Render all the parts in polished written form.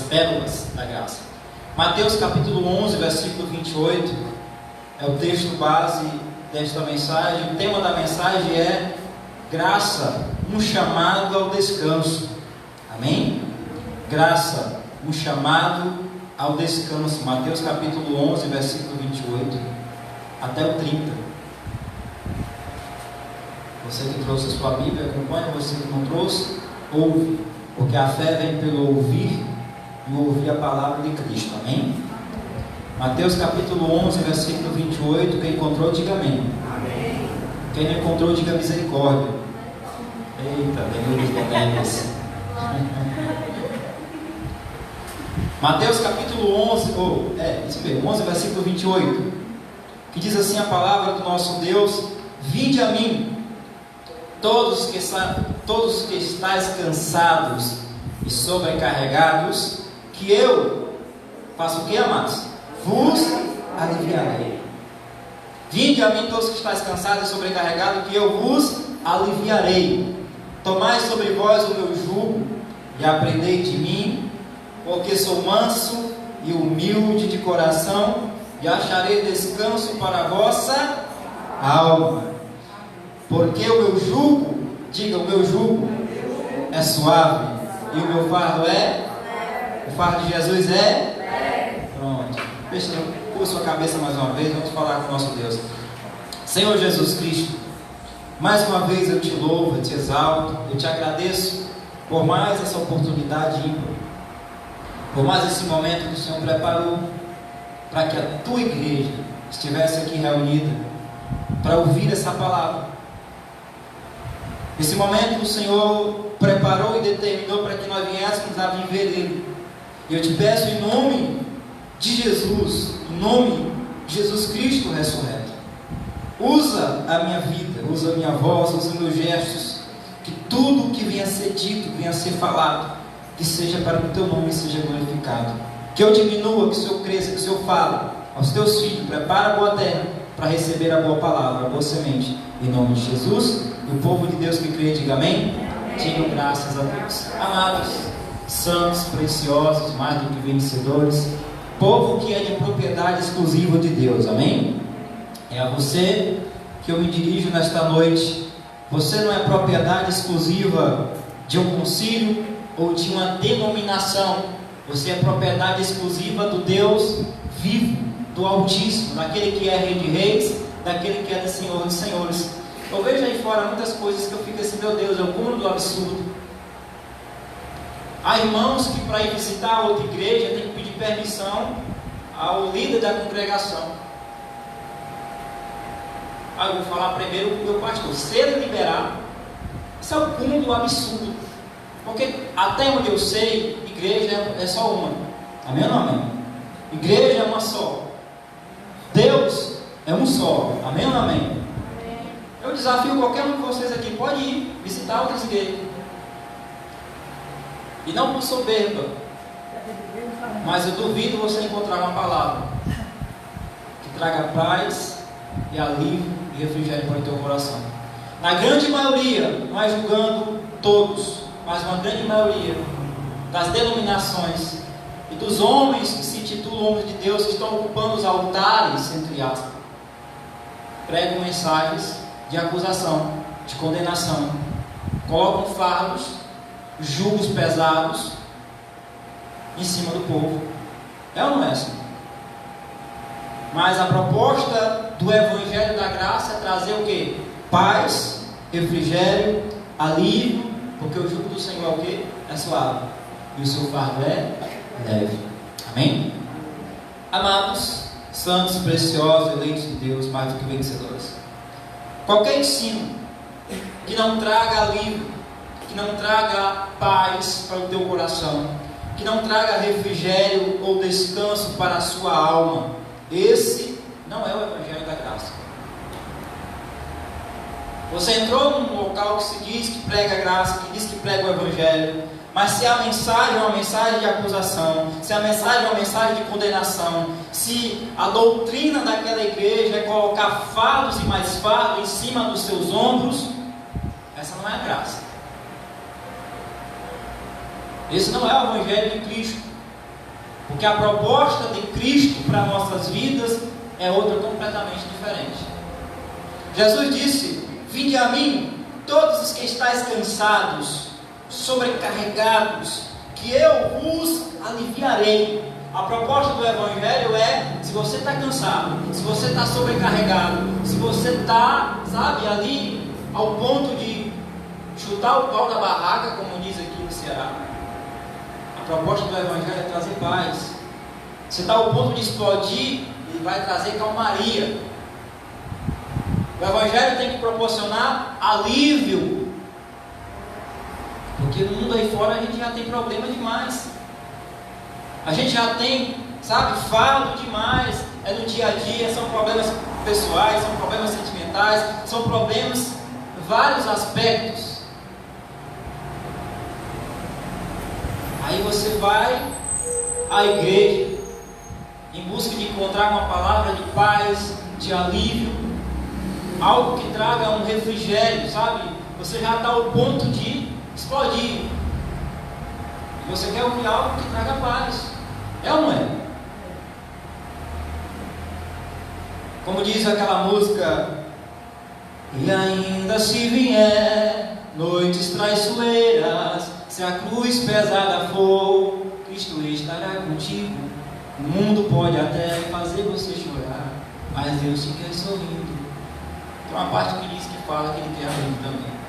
pérolas da graça. Mateus capítulo 11, versículo 28, é o texto base desta mensagem. O tema da mensagem é graça, um chamado ao descanso. Amém? Graça, um chamado ao descanso. Mateus capítulo 11, versículo 28 até o 30. Você que trouxe a sua Bíblia, acompanha. Você que não trouxe, ouve, porque a fé vem pelo ouvir e ouvir a palavra de Cristo. Amém? Mateus capítulo 11, versículo 28. Quem encontrou, diga amém. Amém. Quem não encontrou, diga misericórdia. Eita, demônios bonecos. Mateus capítulo 11, isso mesmo, 11, versículo 28, que diz assim a palavra do nosso Deus: vinde a mim, todos que estáis cansados e sobrecarregados, que eu faço o que, amados? Vos aliviarei. Vinde a mim, todos que estáis cansados e sobrecarregados, que eu vos aliviarei. Tomai sobre vós o meu jugo e aprendei de mim, porque sou manso e humilde de coração, e acharei descanso para a vossa alma. Porque o meu jugo, diga, o meu jugo é suave, e o meu fardo o fardo de Jesus é? Pronto. Pula sua cabeça mais uma vez, vamos falar com o nosso Deus. Senhor Jesus Cristo, mais uma vez eu te louvo, eu te exalto, eu te agradeço por mais essa oportunidade ímpar, por mais esse momento que o Senhor preparou para que a tua igreja estivesse aqui reunida para ouvir essa palavra. Esse momento o Senhor preparou e determinou para que nós viéssemos a viver Ele. E eu te peço em nome de Jesus, em nome de Jesus Cristo ressurreto, usa a minha vida, usa a minha voz, usa meus gestos, que tudo que venha a ser dito, venha a ser falado, que seja para que o teu nome seja glorificado. Que eu diminua, que o Senhor cresça, que o Senhor fale aos teus filhos. Prepara a boa terra para receber a boa palavra, a boa semente, em nome de Jesus. E o povo de Deus que crê, diga amém. Digam graças a Deus. Amados, santos, preciosos, mais do que vencedores, povo que é de propriedade exclusiva de Deus, amém? É a você que eu me dirijo nesta noite. Você não é propriedade exclusiva de um concílio ou de uma denominação. Você é propriedade exclusiva do Deus vivo, do Altíssimo, daquele que é Rei de Reis, daquele que é Senhor de Senhores. Eu vejo aí fora muitas coisas que eu fico assim, meu Deus, é o cúmulo do absurdo. Há irmãos que para ir visitar outra igreja tem que pedir permissão ao líder da congregação. Eu vou falar primeiro com o meu pastor. Se ele liberar, isso é o cúmulo do absurdo. Porque até onde eu sei, igreja é só uma. Amém ou não amém? Igreja é uma só. Deus é um só. Amém ou não amém? Eu desafio qualquer um de vocês aqui, pode ir visitar outras igrejas. E não por soberba, mas eu duvido você encontrar uma palavra que traga paz e alívio e refrigério para o teu coração. Na grande maioria, não é julgando todos, mas uma grande maioria das denominações e dos homens que se intitulam homens de Deus, que estão ocupando os altares, entre aspas, pregam mensagens de acusação, de condenação, colocam fardos, julgos pesados em cima do povo. É ou não é assim? Mas a proposta do Evangelho da Graça é trazer o quê? Paz, refrigério, alívio, porque o jugo do Senhor é o quê? É suave, e o seu fardo é leve. Amém? Amados, santos, preciosos, eleitos de Deus, mais do que vencedores, qualquer ensino que não traga alívio, que não traga paz para o teu coração, que não traga refrigério ou descanso para a sua alma, esse não é o Evangelho da Graça. Você entrou num local que se diz que prega a graça, que diz que prega o Evangelho, mas se a mensagem é uma mensagem de acusação, se a mensagem é uma mensagem de condenação, se a doutrina daquela igreja é colocar fardos e mais fardos em cima dos seus ombros, essa não é a graça. Esse não é o Evangelho de Cristo. Porque a proposta de Cristo para nossas vidas é outra completamente diferente. Jesus disse: vinde a mim, todos os que estáis cansados, sobrecarregados, que eu vos aliviarei. A proposta do Evangelho é: se você está cansado, se você está sobrecarregado, se você está, ali ao ponto de chutar o pau da barraca, como diz aqui no Ceará, a proposta do Evangelho é trazer paz. Você está ao ponto de explodir, ele vai trazer calmaria. O Evangelho tem que proporcionar alívio, porque no mundo aí fora a gente já tem problema demais. A gente já tem, fardo demais. É no dia a dia, são problemas pessoais, são problemas sentimentais, são problemas em vários aspectos. Aí você vai à igreja em busca de encontrar uma palavra de paz, de alívio, algo que traga um refrigério, Você já está ao ponto de explodir. Você quer ouvir algo que traga paz. É ou não é? Como diz aquela música: e ainda se vier noites traiçoeiras, se a cruz pesada for, Cristo estará contigo. O mundo pode até fazer você chorar, mas Deus te quer sorrindo. Tem uma parte que diz que fala que Ele quer rir também.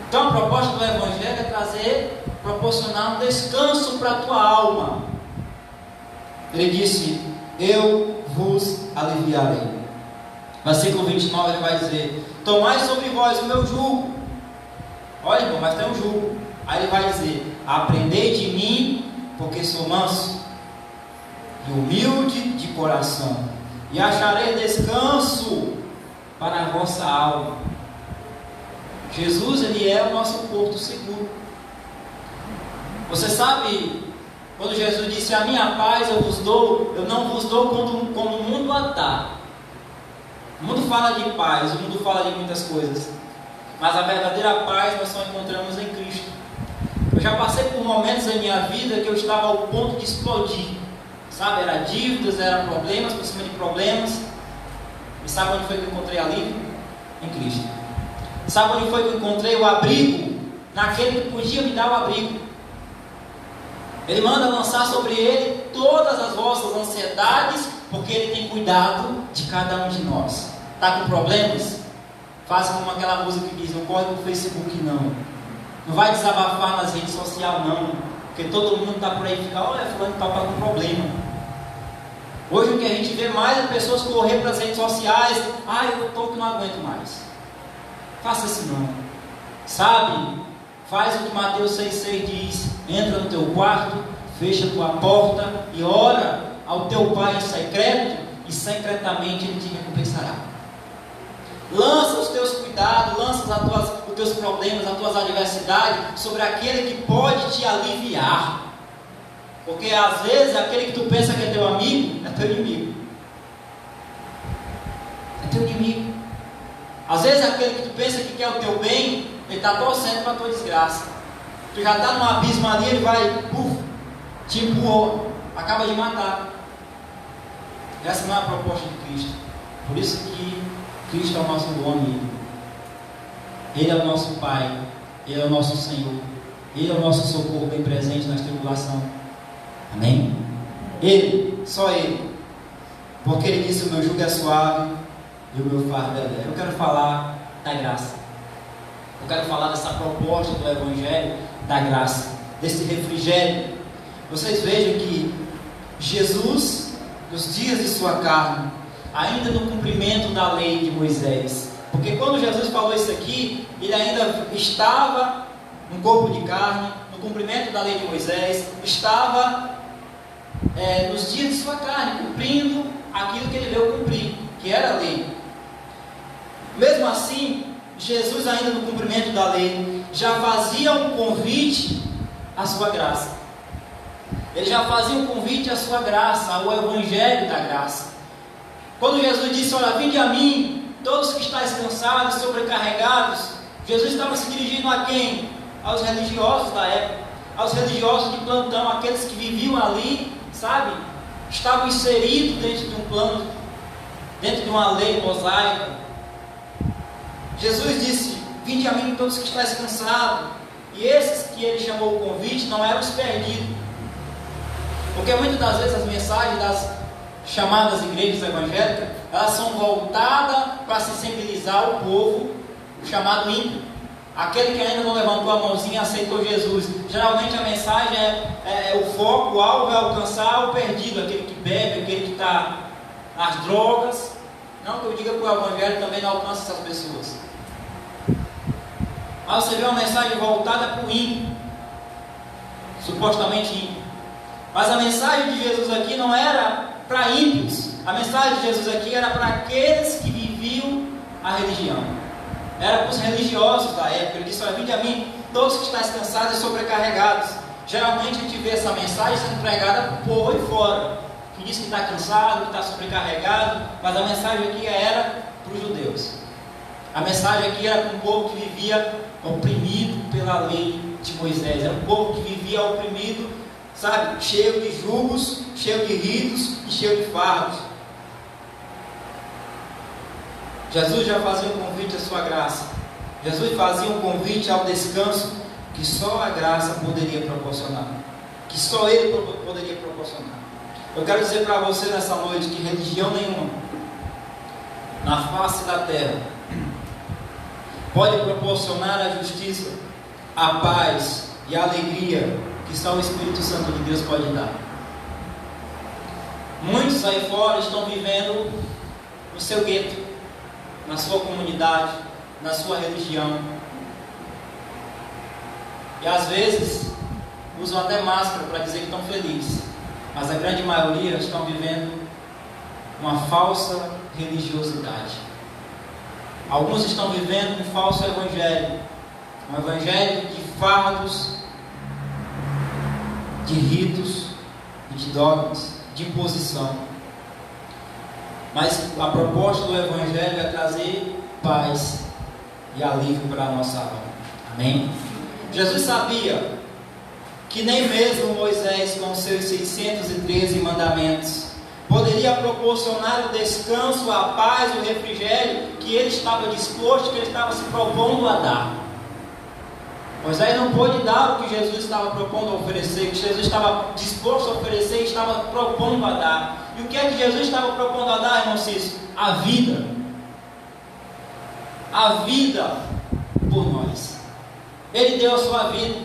Então a proposta do Evangelho é proporcionar um descanso para a tua alma. Ele disse: eu vos aliviarei. Versículo 29 ele vai dizer: tomai sobre vós o meu jugo. Olha, irmão, mas tem um jugo. Aí ele vai dizer: aprendei de mim, porque sou manso e humilde de coração, e acharei descanso para a vossa alma. Jesus, ele é o nosso porto seguro. Você sabe, quando Jesus disse: a minha paz eu vos dou, eu não vos dou como o mundo a dá. O mundo fala de paz, o mundo fala de muitas coisas, mas a verdadeira paz nós só encontramos em Cristo. Eu já passei por momentos em minha vida que eu estava ao ponto de explodir, era dívidas, era problemas por cima de problemas. E sabe onde foi que eu encontrei alívio? Em Cristo. Sabe onde foi que eu encontrei o abrigo? Naquele que podia me dar o abrigo. Ele manda lançar sobre Ele todas as vossas ansiedades, porque Ele tem cuidado de cada um de nós. Está com problemas? Faça como aquela música que diz: não corre no Facebook não. Não vai desabafar nas redes sociais não, porque todo mundo está por aí e fica: olha, fulano está com problema. Hoje o que a gente vê mais é pessoas correr para as redes sociais: eu estou que não aguento mais. Faça isso não. Faz o que Mateus 6,6 diz: entra no teu quarto, fecha a tua porta e ora ao teu Pai em secreto, e secretamente Ele te recompensará. Lança os teus cuidados, lança os teus problemas, as tuas adversidades sobre aquele que pode te aliviar. Porque às vezes aquele que tu pensa que é teu amigo, é teu inimigo. É teu inimigo. Às vezes aquele que tu pensa que quer o teu bem, ele está torcendo para a tua desgraça. Tu já está num abismo ali, ele vai, te empurrou, acaba de matar. Essa não é a proposta de Cristo. Por isso que Cristo é o nosso bom amigo. Ele é o nosso Pai, Ele é o nosso Senhor, Ele é o nosso socorro bem presente nas tribulações. Amém? Ele, só Ele. Porque Ele disse: o meu jugo é suave e o meu fardo é leve. Eu quero falar da graça. Eu quero falar dessa proposta do Evangelho da graça, desse refrigério. Vocês vejam que Jesus, nos dias de sua carne, ainda no cumprimento da lei de Moisés, porque quando Jesus falou isso aqui, ele ainda estava no corpo de carne, no cumprimento da lei de Moisés, estava nos dias de sua carne, cumprindo aquilo que ele veio cumprir, que era a lei. Mesmo assim, Jesus, ainda no cumprimento da lei, já fazia um convite à sua graça. Ele já fazia um convite à sua graça, ao Evangelho da graça. Quando Jesus disse: olha, vinde a mim, todos que estáis cansados, sobrecarregados, Jesus estava se dirigindo a quem? Aos religiosos da época, aos religiosos de plantão, aqueles que viviam ali, sabe? Estavam inseridos dentro de um plano, dentro de uma lei mosaica. Jesus disse: vinde a mim todos que estáis cansados. E esses que ele chamou o convite não eram os perdidos. Porque muitas das vezes as mensagens das chamadas igrejas evangélicas, elas são voltadas para sensibilizar o povo, o chamado ímpio, aquele que ainda não levantou a mãozinha e aceitou Jesus. Geralmente a mensagem o foco, o alvo é alcançar o perdido, aquele que bebe, aquele que está nas drogas. Não que eu diga que o evangelho também não alcança essas pessoas, mas você vê uma mensagem voltada para o ímpio, supostamente ímpio. Mas a mensagem de Jesus aqui não era para ímpios. A mensagem de Jesus aqui era para aqueles que viviam a religião. Era para os religiosos da época. Ele disse: olha, vinde a mim todos que estáis cansados e sobrecarregados. Geralmente a gente vê essa mensagem sendo pregada para o povo aí fora, que diz que está cansado, que está sobrecarregado. Mas a mensagem aqui era para os judeus. A mensagem aqui era para um povo que vivia oprimido pela lei de Moisés. Era um povo que vivia oprimido, sabe, cheio de julgos, cheio de ritos e cheio de fardos. Jesus já fazia um convite à sua graça. Jesus fazia um convite ao descanso que só a graça poderia proporcionar, que só Ele poderia proporcionar. Eu quero dizer para você nessa noite que religião nenhuma na face da terra pode proporcionar a justiça, a paz e a alegria que só o Espírito Santo de Deus pode dar. Muitos aí fora estão vivendo no seu gueto, na sua comunidade, na sua religião, e às vezes usam até máscara para dizer que estão felizes, mas a grande maioria estão vivendo uma falsa religiosidade. Alguns estão vivendo um falso evangelho, um evangelho de fardos, de ritos e de dogmas, de imposição. Mas a proposta do evangelho é trazer paz e alívio para a nossa alma. Amém? Jesus sabia que nem mesmo Moisés, com seus 613 mandamentos, poderia proporcionar o descanso, a paz, o refrigério que ele estava disposto, que ele estava se propondo a dar. Moisés não pôde dar o que Jesus estava propondo a oferecer, que Jesus estava disposto a oferecer e estava propondo a dar. E o que é que Jesus estava propondo a dar, irmão Cício? A vida. A vida por nós. Ele deu a sua vida.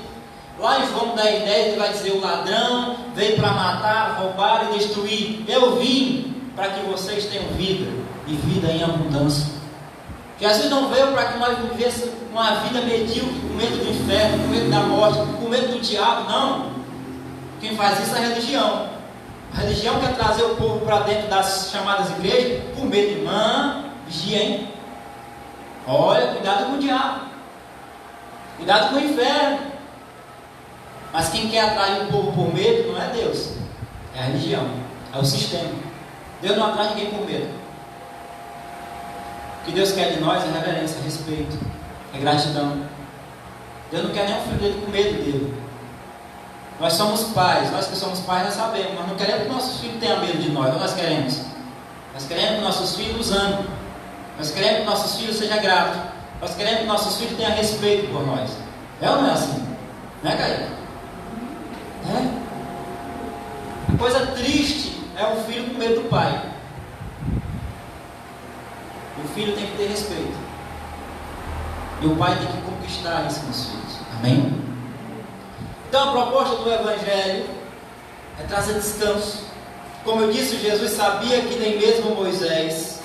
Lá em João 10:10 ele vai dizer: o ladrão veio para matar, roubar e destruir. Eu vim para que vocês tenham vida, e vida em abundância. Jesus não veio para que nós vivêssemos uma vida medíocre, com medo do inferno, com medo da morte, com medo do diabo. Não. Quem faz isso é a religião. A religião quer trazer o povo para dentro das chamadas igrejas por medo de vigia, hein? Olha, cuidado com o diabo, cuidado com o inferno. Mas quem quer atrair o povo por medo não é Deus, é a religião, é o sistema. Deus não atrai ninguém por medo. O que Deus quer de nós é reverência, respeito, é gratidão. Deus não quer nem o filho dele com medo dele. Nós somos pais, nós que somos pais nós sabemos, nós não queremos que nossos filhos tenham medo de nós, nós queremos. Nós queremos que nossos filhos nos amem, nós queremos que nossos filhos sejam gratos, nós queremos que nossos filhos tenham respeito por nós. É ou não é assim? Não é, Caio? É. A coisa triste é um filho com medo do pai. O filho tem que ter respeito, e o pai tem que conquistar isso nos filhos. Amém? Então a proposta do Evangelho é trazer descanso. Como eu disse, Jesus sabia que nem mesmo Moisés,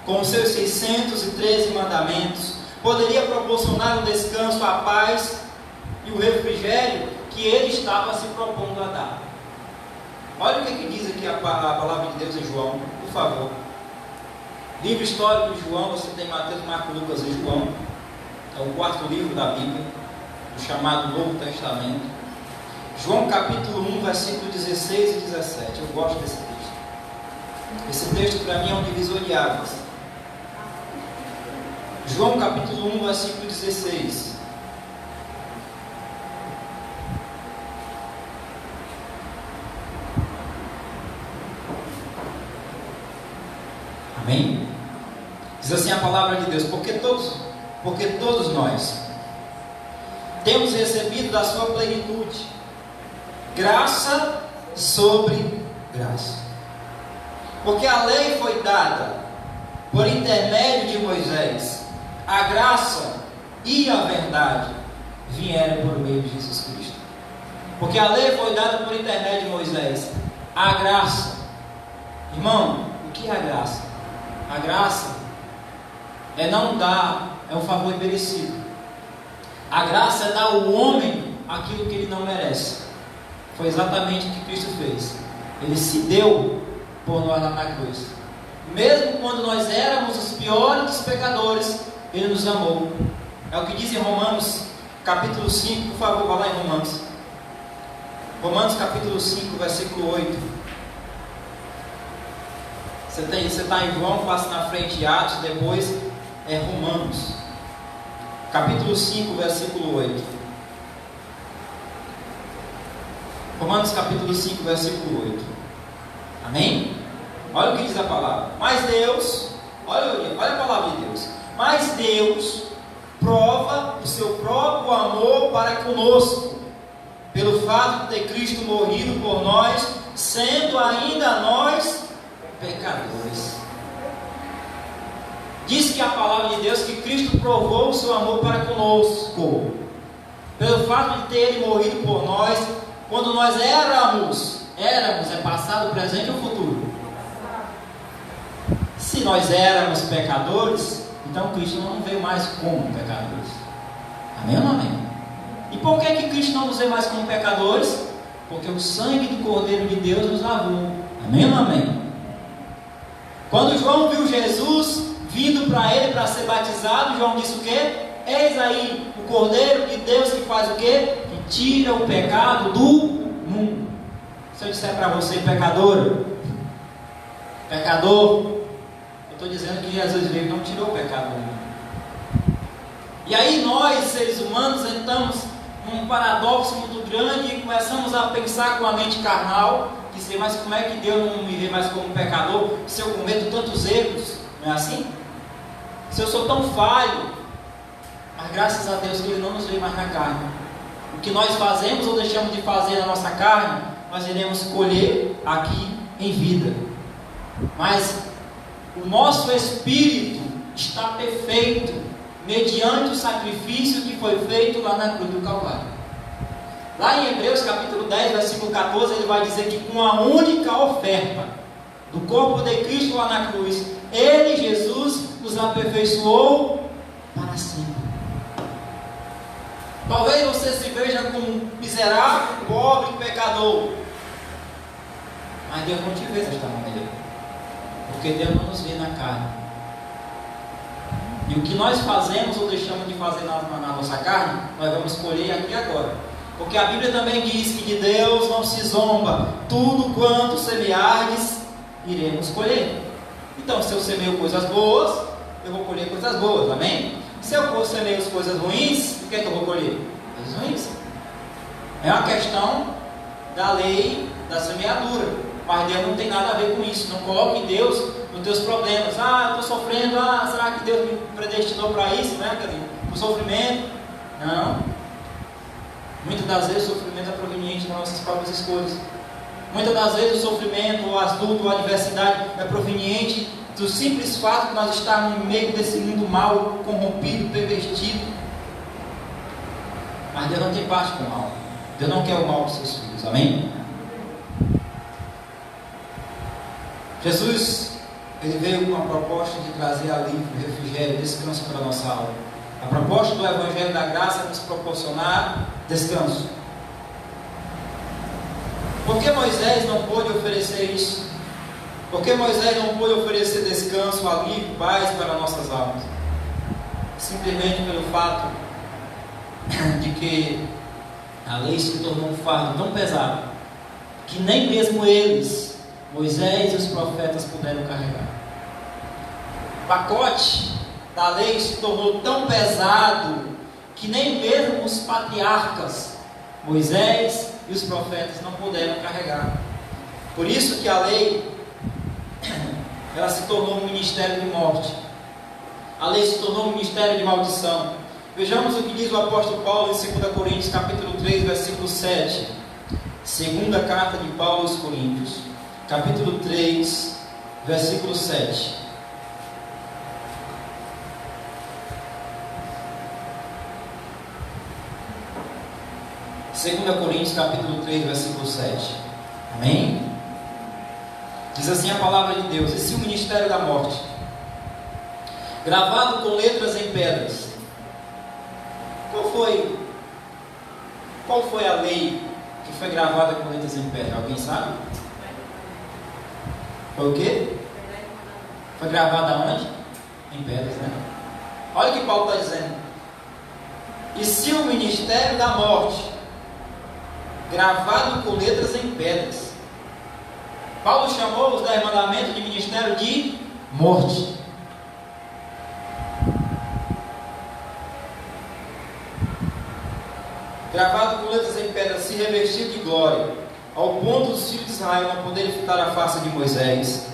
com os seus 613 mandamentos, poderia proporcionar o descanso, a paz e o refrigério que ele estava se propondo a dar. Olha o que diz aqui a palavra de Deus em João, por favor. Livro histórico de João, você tem Mateus, Marcos, Lucas e João. É o quarto livro da Bíblia, o chamado Novo Testamento. João capítulo 1, versículo 16 e 17. Eu gosto desse texto. Esse texto para mim é um divisor de águas. João capítulo 1, versículo 16. Amém? Diz assim a palavra de Deus: porque todos nós temos recebido da sua plenitude graça sobre graça. Porque a lei foi dada por intermédio de Moisés, a graça e a verdade vieram por meio de Jesus Cristo. Porque a lei foi dada por intermédio de Moisés, a graça. Irmão, o que é a graça? A graça é não dar, é um favor imerecido. A graça é dar ao homem aquilo que ele não merece. Foi exatamente o que Cristo fez. Ele se deu por nós lá na cruz. Mesmo quando nós éramos os piores dos pecadores, Ele nos amou. É o que diz em Romanos capítulo 5, por favor, vá lá em Romanos. Romanos capítulo 5, versículo 8. Você está em João, passa na frente Atos, depois é Romanos. Capítulo 5, versículo 8. Romanos capítulo 5, versículo 8. Amém? Olha o que diz a palavra. Mas Deus, olha a palavra de Deus. Mas Deus prova o seu próprio amor para conosco, pelo fato de ter Cristo morrido por nós, sendo ainda nós pecadores. Diz que a palavra de Deus que Cristo provou o seu amor para conosco, pelo fato de ter Ele morrido por nós, quando nós éramos, é passado, presente ou futuro? Se nós éramos pecadores, então Cristo não veio mais como pecadores. Amém ou não amém? E por que Cristo não nos vê mais como pecadores? Porque o sangue do Cordeiro de Deus nos lavou. Amém ou não amém? Quando João viu Jesus vindo para ele para ser batizado, João disse o quê? Eis aí o Cordeiro de Deus que faz o quê? Que tira o pecado do mundo. Se eu disser para você, pecador, eu estou dizendo que Jesus veio e não tirou o pecado do mundo. E aí nós, seres humanos, entramos num paradoxo muito grande e começamos a pensar com a mente carnal, dizer, mas como é que Deus não me vê mais como pecador, se eu cometo tantos erros? Não é assim? Se eu sou tão falho, mas graças a Deus que Ele não nos vê mais na carne. O que nós fazemos ou deixamos de fazer na nossa carne, nós iremos colher aqui em vida. Mas o nosso espírito está perfeito, mediante o sacrifício que foi feito lá na cruz do Calvário. Lá em Hebreus capítulo 10, versículo 14, ele vai dizer que com a única oferta do corpo de Cristo lá na cruz, Ele, Jesus, nos aperfeiçoou para sempre. Talvez você se veja como um miserável, pobre, pecador, mas Deus não te vê desta maneira, porque Deus não nos vê na carne. E o que nós fazemos ou deixamos de fazer na nossa carne, nós vamos colher aqui agora. Porque a Bíblia também diz que de Deus não se zomba, tudo quanto semeardes, iremos colher. Então, se eu semeio coisas boas, eu vou colher coisas boas, amém? Se eu semeio coisas ruins, o que é que eu vou colher? Coisas ruins. É uma questão da lei da semeadura, mas Deus não tem nada a ver com isso. Não coloque Deus nos teus problemas. Eu estou sofrendo, será que Deus me predestinou para isso, né? O sofrimento? Não. Muitas das vezes o sofrimento é proveniente das nossas próprias escolhas. Muitas das vezes o sofrimento, o assunto, a adversidade é proveniente do simples fato de nós estarmos no meio desse mundo mal, corrompido, pervertido. Mas Deus não tem parte com o mal. Deus não quer o mal dos seus filhos, amém? Jesus, Ele veio com a proposta de trazer alívio, refrigério, descanso para a nossa alma. A proposta do Evangelho da Graça é nos proporcionar descanso. Por que Moisés não pôde oferecer isso? Por que Moisés não pôde oferecer descanso, alívio, paz para nossas almas? Simplesmente pelo fato de que a lei se tornou um fardo tão pesado que nem mesmo eles, Moisés e os profetas, puderam carregar. O pacote da lei se tornou tão pesado que nem mesmo os patriarcas, Moisés e os profetas, não puderam carregar. Por isso que a lei ela se tornou um ministério de morte. A lei se tornou um ministério de maldição. Vejamos o que diz o apóstolo Paulo em 2 Coríntios, capítulo 3, versículo 7. Segunda carta de Paulo aos Coríntios, capítulo 3, versículo 7. Segunda Coríntios, capítulo 3, versículo 7. Amém? Diz assim a palavra de Deus: e se o ministério da morte, gravado com letras em pedras, qual foi a lei que foi gravada com letras em pedra? Alguém sabe? Foi o quê? Foi gravada onde? Em pedras, né? Olha o que Paulo está dizendo. E se o ministério da morte, gravado com letras em pedras, Paulo chamou os 10 mandamentos de ministério de morte. Gravado com letras em pedra, se revestiu de glória, ao ponto dos filhos de Israel não poderem fitar a face de Moisés,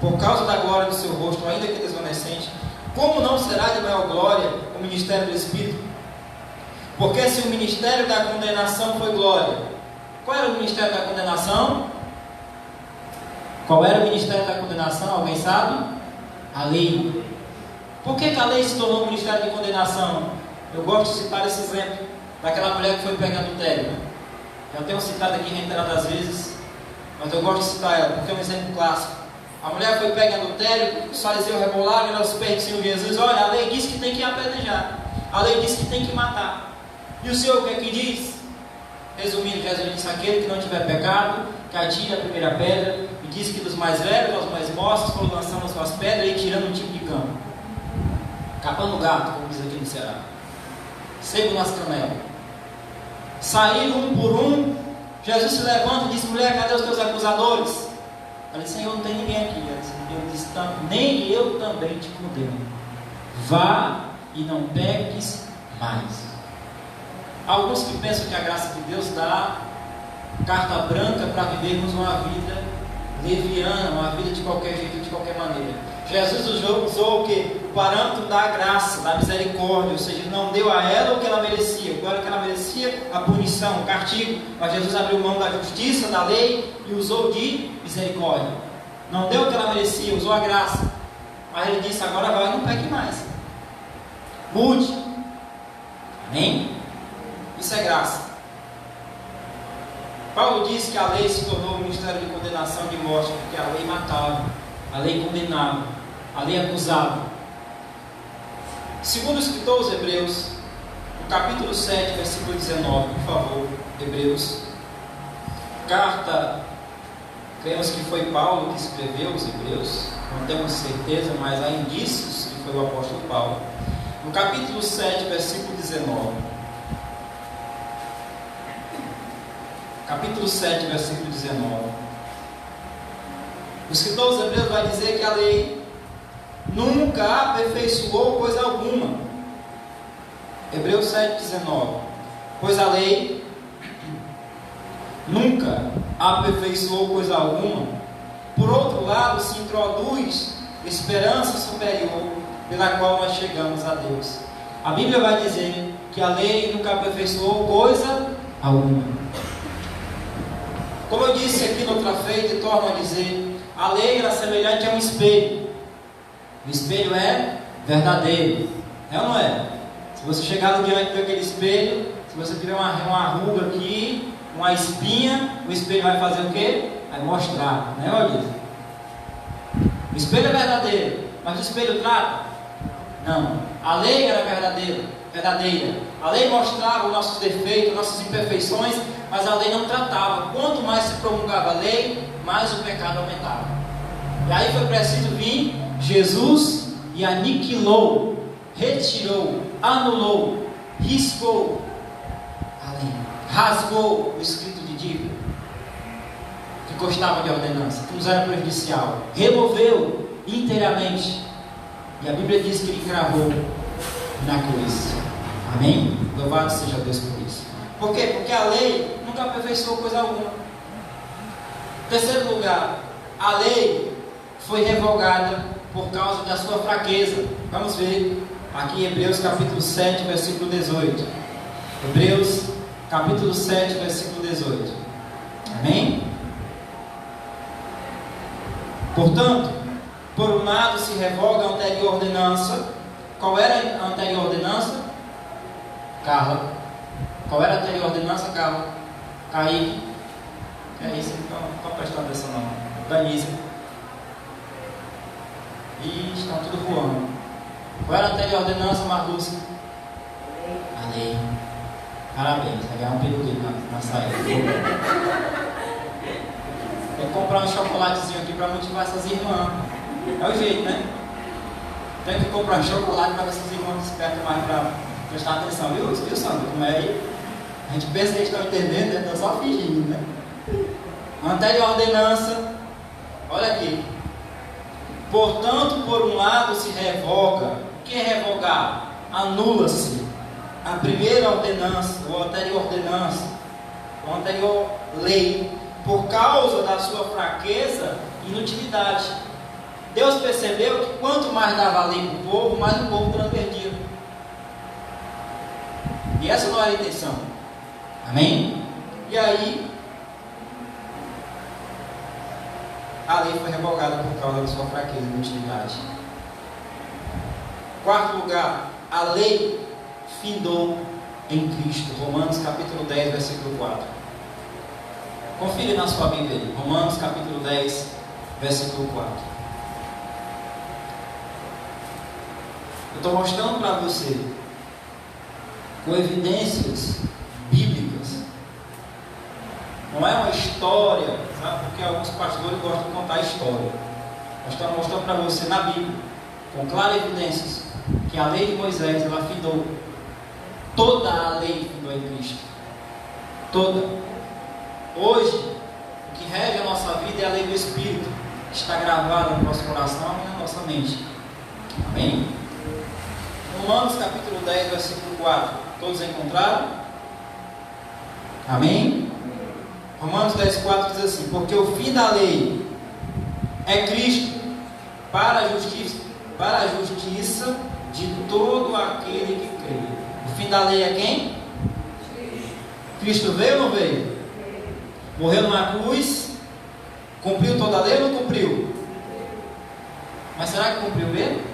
por causa da glória do seu rosto, ainda que desvanecente. Como não será de maior glória o ministério do Espírito? Porque se o ministério da condenação foi glória, qual era o ministério da condenação? Qual era o ministério da condenação? Alguém sabe? A lei. Por que a lei se tornou um ministério de condenação? Eu gosto de citar esse exemplo daquela mulher que foi pega no adultério. Já tenho citado aqui reiteradas vezes, mas eu gosto de citar ela, porque é um exemplo clássico. A mulher foi pega no adultério, os fariseus rebolaram, e os perseguiam Jesus. Olha, a lei diz que tem que apedrejar, a lei diz que tem que matar. E o Senhor o que é que diz? Resumindo, Jesus disse: aquele que não tiver pecado, que atire a primeira pedra. E disse que dos mais velhos aos mais moços foram lançando as suas pedras e tirando um tipo de campo, capando o gato, como diz aqui no Ceará, cego nas canelas. Saíram um por um. Jesus se levanta e diz: mulher, cadê os teus acusadores? Ela disse: Senhor, não tem ninguém aqui. Ele disse: nem eu também te condeno. Vá e não peques mais. Alguns que pensam que a graça de Deus dá carta branca para vivermos uma vida leviana, uma vida de qualquer jeito, de qualquer maneira. Jesus usou o que? O parâmetro da graça, da misericórdia, ou seja, não deu a ela o que ela merecia. Agora que ela merecia a punição, o castigo, mas Jesus abriu mão da justiça, da lei e usou de misericórdia. Não deu o que ela merecia, usou a graça. Mas ele disse: agora vai e não peque mais. Mude. Amém? Isso é graça. Paulo disse que a lei se tornou um ministério de condenação de morte, porque a lei matava, a lei condenava, a lei acusava. Segundo o escritor aos Hebreus, no capítulo 7, versículo 19, por favor, Hebreus, carta, cremos que foi Paulo que escreveu os Hebreus, não temos certeza, mas há indícios que foi o apóstolo Paulo. No capítulo 7, versículo 19. Capítulo 7, versículo 19. O escritor dos Hebreus vai dizer que a lei nunca aperfeiçoou coisa alguma. Hebreus 7, 19. Pois a lei nunca aperfeiçoou coisa alguma. Por outro lado, se introduz esperança superior, pela qual nós chegamos a Deus. A Bíblia vai dizer que a lei nunca aperfeiçoou coisa alguma. Como eu disse aqui noutra feita e torno a dizer, a lei era semelhante a um espelho. O espelho é verdadeiro, é ou não é? Se você chegar diante daquele espelho, se você tiver uma ruga aqui, uma espinha, o espelho vai fazer o quê? Vai mostrar, né, Odilson? O espelho é verdadeiro, mas o espelho trata? Não. A lei era verdadeira. A lei mostrava os nossos defeitos, nossas imperfeições, mas a lei não tratava. Quanto mais se promulgava a lei, mais o pecado aumentava. E aí foi preciso vir Jesus e aniquilou, retirou, anulou, riscou a lei, rasgou o escrito de dívida que constava de ordenança, que nos era prejudicial, removeu inteiramente. E a Bíblia diz que ele cravou na cruz. Amém? Louvado seja Deus por isso. Por quê? Porque a lei nunca aperfeiçoou coisa alguma. Terceiro lugar, a lei foi revogada por causa da sua fraqueza. Vamos ver aqui em Hebreus capítulo 7, versículo 18. Hebreus capítulo 7, versículo 18. Amém? Portanto, por um lado se revoga a anterior ordenança. Qual era a anterior ordenança? Carla. Qual era a anterior ordenança, Carla? Kaique. Que é isso? Não estou prestando atenção não. Danise. E estão tudo voando. Qual era a anterior ordenança, Marlúcia? A lei. Parabéns, vai ganhar um pirulito na saída. Tem que comprar um chocolatezinho aqui para motivar essas irmãs. É o jeito, né? Tem que comprar um chocolate para essas irmãs despertam mais para prestar atenção. Viu, Sandra? Como é aí? A gente pensa que eles estão entendendo, né? Estão só fingindo, né? A anterior ordenança, olha aqui. Portanto, por um lado se revoga. O que é revogar? Anula-se a primeira ordenança, ou a anterior ordenança, ou a anterior lei, por causa da sua fraqueza e inutilidade. Deus percebeu que quanto mais dava a lei para o povo, mais o povo transgredia. E essa não era a intenção. Amém? E aí, a lei foi revogada por causa da sua fraqueza e inutilidade. Quarto lugar, a lei findou em Cristo. Romanos capítulo 10, versículo 4. Confira na sua Bíblia aí. Romanos capítulo 10, versículo 4. Eu estou mostrando para você, com evidências bíblicas. Não é uma história, sabe? Porque alguns pastores gostam de contar história. Nós estamos mostrando para você na Bíblia, com claras evidências, que a lei de Moisés, ela findou. Toda a lei findou em Cristo. Toda. Hoje, o que rege a nossa vida é a lei do Espírito, que está gravada no nosso coração e na nossa mente. Amém? Romanos capítulo 10, versículo 4. Todos encontraram? Amém? Romanos 10, 4 diz assim: porque o fim da lei é Cristo para a justiça de todo aquele que crê. O fim da lei é quem? Cristo veio ou não veio? Morreu na cruz, cumpriu toda a lei ou não cumpriu? Mas será que cumpriu mesmo?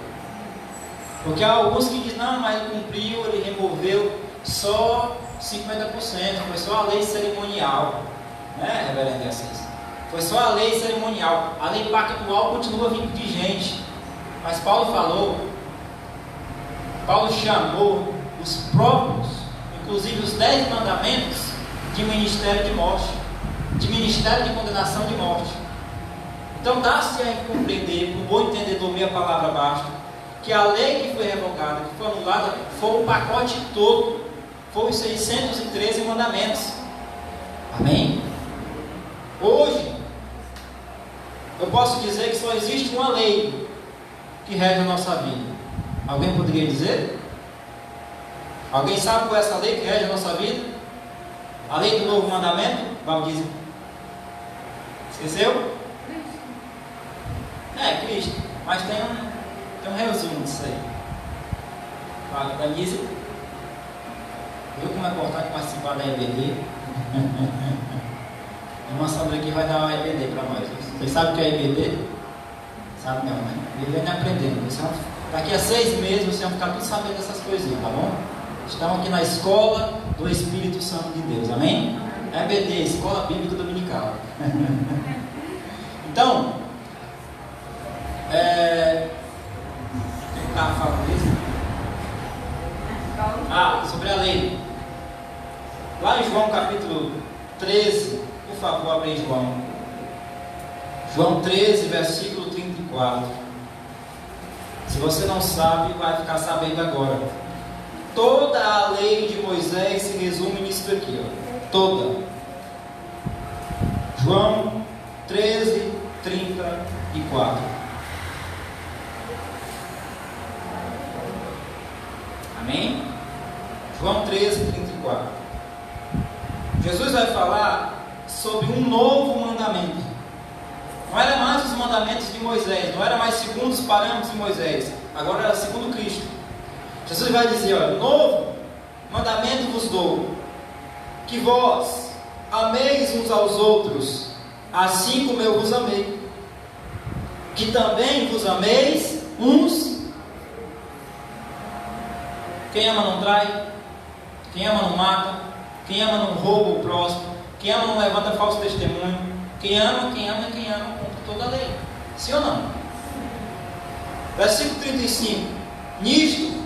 Porque há alguns que dizem, não, mas ele cumpriu, ele removeu só 50%, foi só a lei cerimonial, né, reverendo Assis? Foi só a lei cerimonial, a lei pactual continua vigente. Mas Paulo chamou os próprios, inclusive os 10 mandamentos, de ministério de morte, de ministério de condenação de morte. Então dá-se a compreender, para o bom entendedor, meia palavra basta, que a lei que foi revogada, que foi anulada, foi o pacote todo, foi os 613 mandamentos. Amém? Hoje, eu posso dizer que só existe uma lei que rege a nossa vida. Alguém poderia dizer? Alguém sabe qual é essa lei que rege a nossa vida? A lei do novo mandamento? Valdir. Esqueceu? É, Cristo. Mas tem um resumo disso aí. Fala, Danise. Viu como é importante participar da EBD? A irmã Sandra aqui vai dar uma EBD para nós. Vocês sabem o que é EBD? Sabe não, né? Vivendo e aprendendo. Daqui a 6 meses vocês vão ficar tudo sabendo dessas coisinhas, tá bom? Estamos aqui na escola do Espírito Santo de Deus, amém? EBD, Escola Bíblica Dominical. Então, quem estava falando isso? Sobre a lei. Lá em João capítulo 13, por favor, abre aí João. João 13, versículo 34. Se você não sabe, vai ficar sabendo agora. Toda a lei de Moisés se resume nisso aqui, ó. Toda. João 13, 34. Amém? João 13, 34. Jesus vai falar sobre um novo mandamento. Não era mais os mandamentos de Moisés, não era mais segundo os parâmetros de Moisés, agora era segundo Cristo. Jesus vai dizer: olha, novo mandamento vos dou, que vós ameis uns aos outros, assim como eu vos amei, que também vos ameis uns. Quem ama não trai, quem ama não mata, quem ama não rouba o próximo, quem ama não levanta falso testemunho. Quem ama, cumpre toda a lei. Sim ou não? Versículo 35. Nisto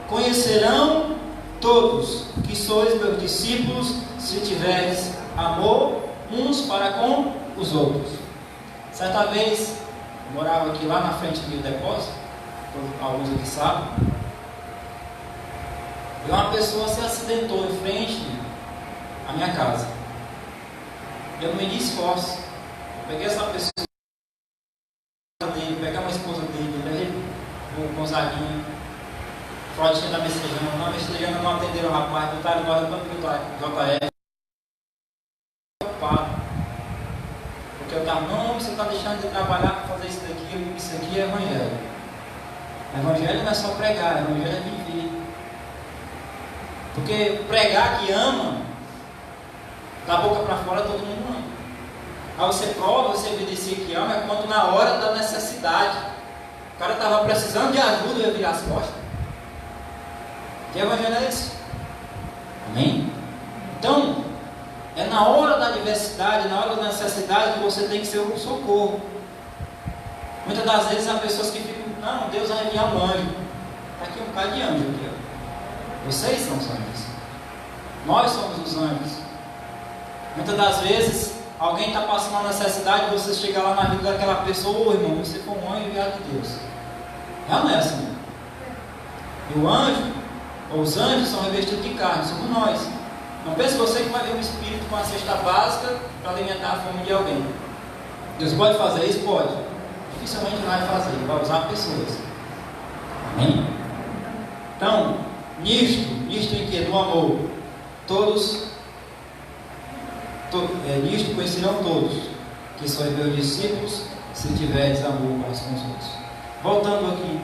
conhecerão todos que sois meus discípulos, se tiveres amor uns para com os outros. Certa vez, eu morava aqui lá na frente do depósito, alguns aqui sabem, e uma pessoa se acidentou em frente à minha casa. Eu me esforço, peguei essa pessoa dele, peguei uma esposa dele, levei o Gonzaguinho, Frodinha da Messejana. Na Messejana não atenderam o rapaz, botaram nós no JF. Preocupado, porque eu estava: não, você está deixando de trabalhar para fazer isso daqui. Isso aqui é evangelho. Evangelho não é só pregar, evangelho é viver. Porque pregar que ama, da boca para fora todo mundo ama. Aí você prova, você evidencia que ama, é quando na hora da necessidade, o cara estava precisando de ajuda e ia virar as costas. Que evangelho é esse? Amém? Então, é na hora da adversidade, na hora da necessidade, que você tem que ser o socorro. Muitas das vezes há pessoas que ficam: não, Deus vai enviar um anjo. Está aqui um bocado de anjo aqui, ó. Vocês são os anjos. Nós somos os anjos. Muitas das vezes, alguém está passando uma necessidade e você chega lá na vida daquela pessoa: ô irmão, você foi um anjo enviado de Deus. Já não é assim. E o anjo, ou os anjos, são revestidos de carne, somos nós. Não pense você que vai ver um espírito com a cesta básica para alimentar a fome de alguém. Deus pode fazer isso? Pode. Dificilmente vai fazer, vai usar pessoas. Amém? Então, nisto em que? No amor, nisto conhecerão todos que sois meus discípulos, se tiverdes amor uns com os outros. Voltando aqui,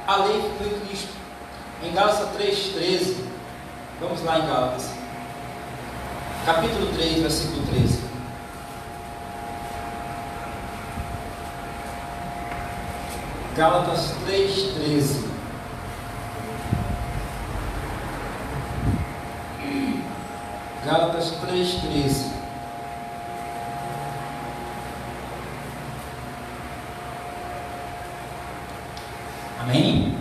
a lei foi Cristo. Em Gálatas 3:13, vamos lá em Gálatas, capítulo 3, versículo 13. Gálatas 3:13. Gálatas 3:13. Amém?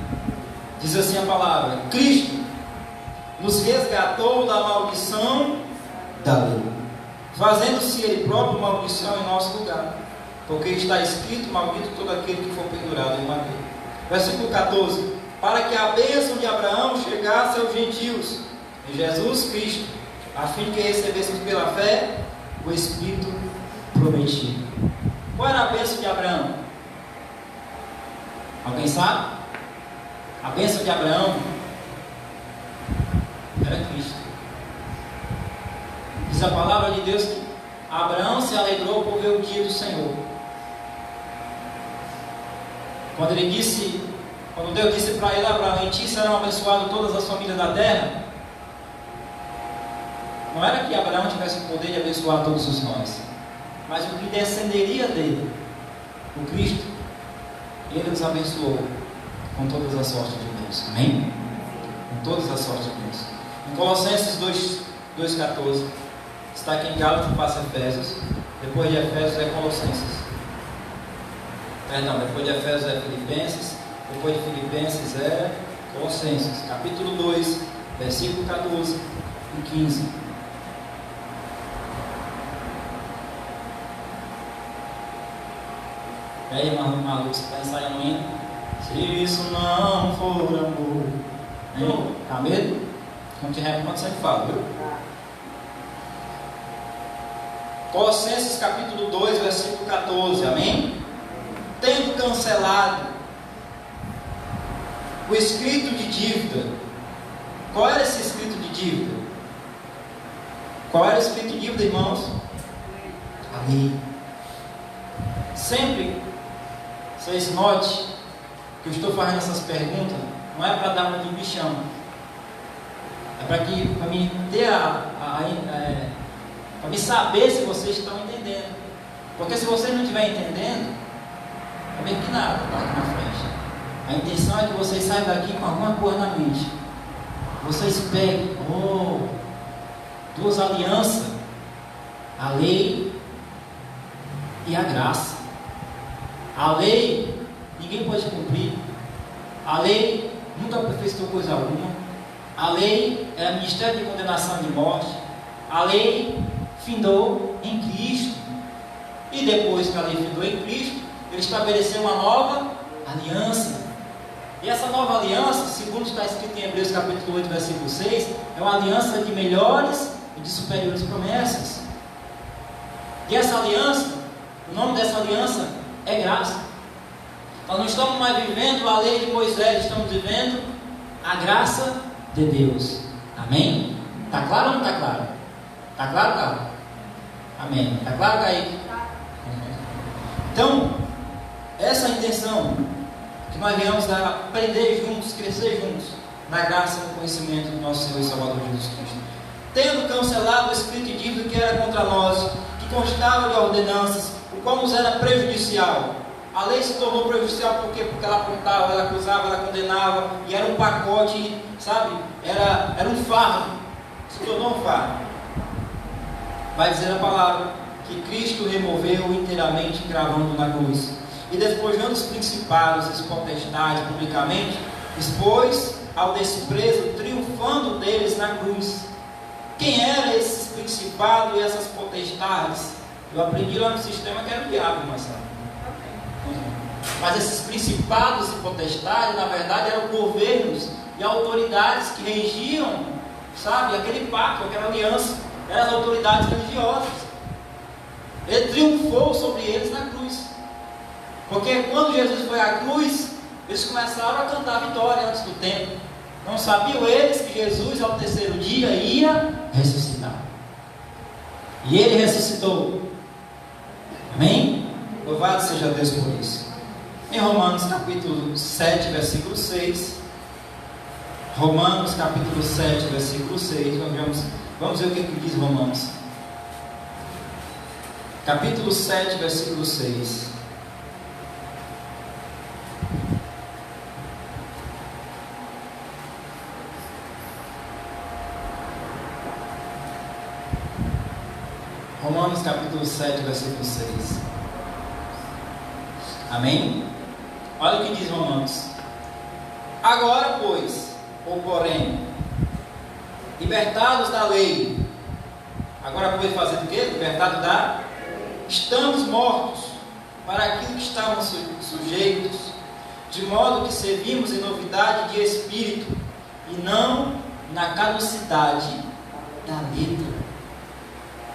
Diz assim a palavra: Cristo nos resgatou da maldição da lei, fazendo-se Ele próprio maldição em nosso lugar, porque está escrito: maldito todo aquele que for pendurado em madeira. Versículo 14: para que a bênção de Abraão chegasse aos gentios em Jesus Cristo, a fim de que recebêssemos pela fé o Espírito prometido. Qual era a bênção de Abraão? Alguém sabe? A bênção de Abraão era Cristo. Diz a palavra de Deus que Abraão se alegrou por ver o dia do Senhor. Quando Deus disse para ele: Abraão, em ti serão abençoadas todas as famílias da terra. Não era que Abraão tivesse o poder de abençoar todos os nós, mas o que descenderia dele, o Cristo, ele nos abençoou com todas as sortes de Deus. Amém? Com todas as sortes de Deus. Em Colossenses 2:14, está aqui em Gálatas, passa Efésios, depois de Efésios é Colossenses. Perdão, depois de Efésios é Filipenses, depois de Filipenses é Colossenses, capítulo 2, versículo 14 e 15. E aí, maluco, você está ensaiando ainda? Se isso não for amor, hein? Tá medo? Não te repete quando você fala, viu? Colossenses capítulo 2, versículo 14, amém? Tendo cancelado o escrito de dívida. Qual era esse escrito de dívida? Qual era o escrito de dívida, irmãos? A lei. sempre, vocês notem que eu estou fazendo essas perguntas, não é para dar muito bichão, é para me ter para me saber se vocês estão entendendo. Porque se vocês não estiverem entendendo, é meio que nada está aqui na frente. A intenção é que vocês saiam daqui com alguma coisa na mente. Vocês peguem, duas alianças, a lei e a graça. A lei ninguém pode cumprir. A lei nunca aperfeiçoou coisa alguma. A lei é o ministério de condenação de morte. A lei findou em Cristo. E depois que a lei findou em Cristo, ele estabeleceu uma nova aliança. E essa nova aliança, segundo está escrito em Hebreus capítulo 8, versículo 6, é uma aliança de melhores e de superiores promessas. E essa aliança, o nome dessa aliança é graça. Nós não estamos mais vivendo a lei de Moisés, estamos vivendo a graça de Deus. Amém? Está claro ou não está claro? Está claro, Carlos? Amém. Está claro, Kaique? Então, essa é a intenção, que nós venhamos a aprender juntos, crescer juntos, na graça e no conhecimento do nosso Senhor e Salvador Jesus Cristo. Tendo cancelado o espírito de dívida que era contra nós, que constava de ordenanças, o qual nos era prejudicial. A lei se tornou prejudicial por quê? Porque ela apontava, ela acusava, ela condenava, e era um pacote, sabe? Era um fardo, se tornou um fardo. Vai dizer a palavra que Cristo removeu inteiramente, cravando na cruz, e despojando os principados, os potestades publicamente, expôs ao desprezo, triunfando deles na cruz. Quem eram esses principados e essas potestades? Eu aprendi lá no sistema que era o diabo, Marcelo. Mas esses principados e potestades, na verdade, eram governos e autoridades que regiam, sabe, aquele pacto, aquela aliança. Eram as autoridades religiosas. Ele triunfou sobre eles na cruz. Porque quando Jesus foi à cruz, eles começaram a cantar a vitória antes do tempo. Não sabiam eles que Jesus ao terceiro dia ia ressuscitar. E ele ressuscitou. Amém? Louvado seja Deus por isso. Em Romanos capítulo 7, versículo 6. Romanos capítulo 7, versículo 6. Vamos ver o que diz Romanos. Capítulo 7, versículo 6. Romanos capítulo 7, versículo 6. Amém? Olha o que diz Romanos. Agora, pois, ou porém, libertados da lei. Agora, pois, fazendo o quê? Libertados da... Estamos mortos para aquilo que estávamos sujeitos, de modo que servimos em novidade de espírito, e não na caducidade da letra.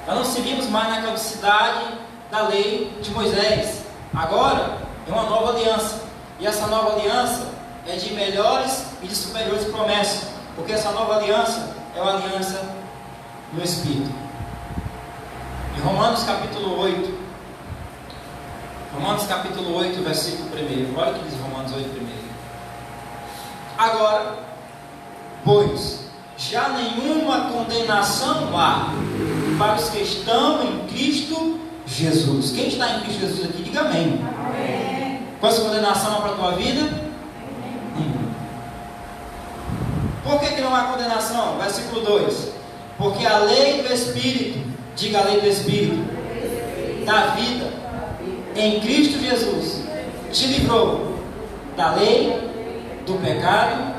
Nós não servimos mais na caducidade da lei de Moisés. Agora é uma nova aliança. E essa nova aliança é de melhores e de superiores promessas. Porque essa nova aliança é uma aliança no Espírito. Em Romanos capítulo 8. Romanos capítulo 8, versículo 1. Olha o que diz Romanos 8, 1. Agora, pois, já nenhuma condenação há para os que estão em Cristo Jesus. Quem está em Cristo Jesus aqui, diga amém. Amém. Qual essa condenação há para a tua vida? Nenhuma. Por que não há condenação? Versículo 2. Porque a lei do Espírito, diga a lei do Espírito, da vida, em Cristo Jesus, te livrou da lei, do pecado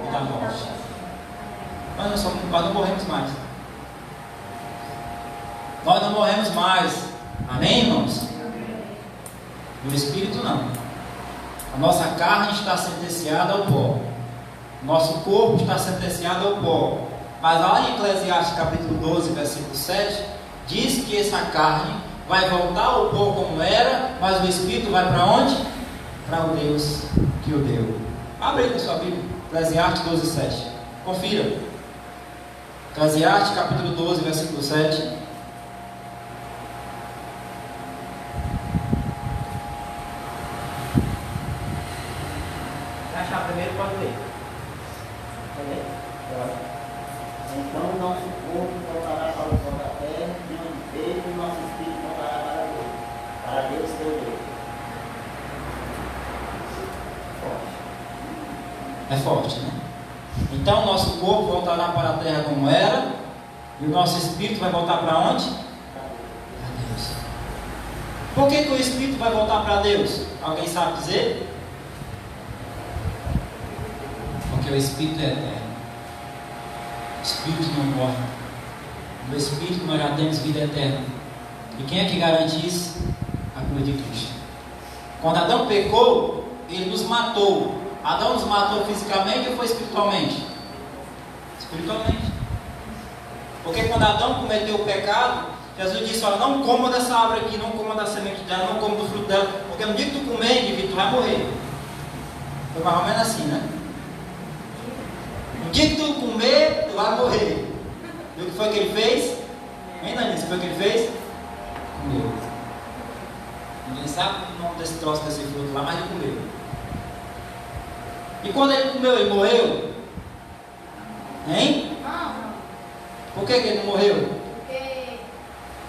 e da morte. Nós não morremos mais. Nós não morremos mais. Amém, irmãos? No Espírito não. A nossa carne está sentenciada ao pó. Nosso corpo está sentenciado ao pó. Mas lá em Eclesiastes capítulo 12, versículo 7, diz que essa carne vai voltar ao pó como era, mas o Espírito vai para onde? Para o Deus que o deu. Abre aí na sua Bíblia, Eclesiastes 12, 7. Confira. Eclesiastes capítulo 12, versículo 7. pode ver. Entendeu? Então o nosso corpo voltará para o sol da terra, de onde veio, e o nosso espírito voltará para Deus. Para Deus teu Deus. É forte, né? Então o nosso corpo voltará para a terra como era, e o nosso espírito vai voltar para onde? Para Deus. Por que o espírito vai voltar para Deus? Alguém sabe dizer? Porque o espírito é eterno. O espírito não morre. No espírito nós já temos vida eterna. E quem é que garante isso? A cruz de Cristo. Quando Adão pecou, ele nos matou. Adão nos matou fisicamente ou foi espiritualmente? Espiritualmente. Porque quando Adão cometeu o pecado, Jesus disse: olha, não coma dessa árvore aqui, não coma da semente dela, não coma do fruto dela, porque no dia que tu comer, indivíduo, tu vai morrer. Foi mais ou menos assim, né? No dia que tu comer, tu vai morrer. E o que foi que ele fez? Ainda nisso, o que foi que ele fez? Comeu. Ninguém sabe o nome desse troço, desse fruto lá, mas ele comeu. E quando ele comeu, ele morreu? Hein? Não. Por que ele não morreu? Porque...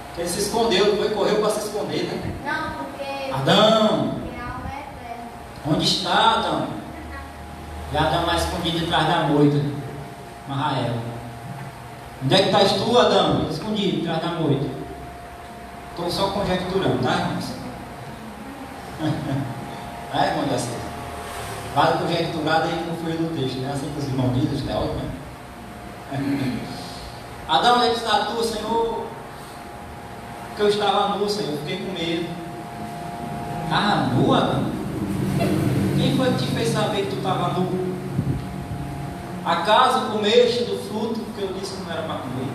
Porque ele se escondeu, foi correu para se esconder, né? Não, porque... Adão, Porque a alma é eterna. onde está Adão? E Adão lá escondido atrás da moita, Marrael. Onde é que estás tu, Adão? Escondido atrás da moita. Estou só conjecturando, tá, irmãos? É, irmão de Assis? Vale conjecturado aí no fio do texto, né? Assim que os irmãos dizem, isso é ótimo. Adão, onde é que está tu, Senhor? Porque eu estava nu, Senhor, fiquei com medo. Ah, nu, Adão? Quem foi que te fez saber que tu estava nu? Acaso comeste do fruto que eu disse que não era para comer?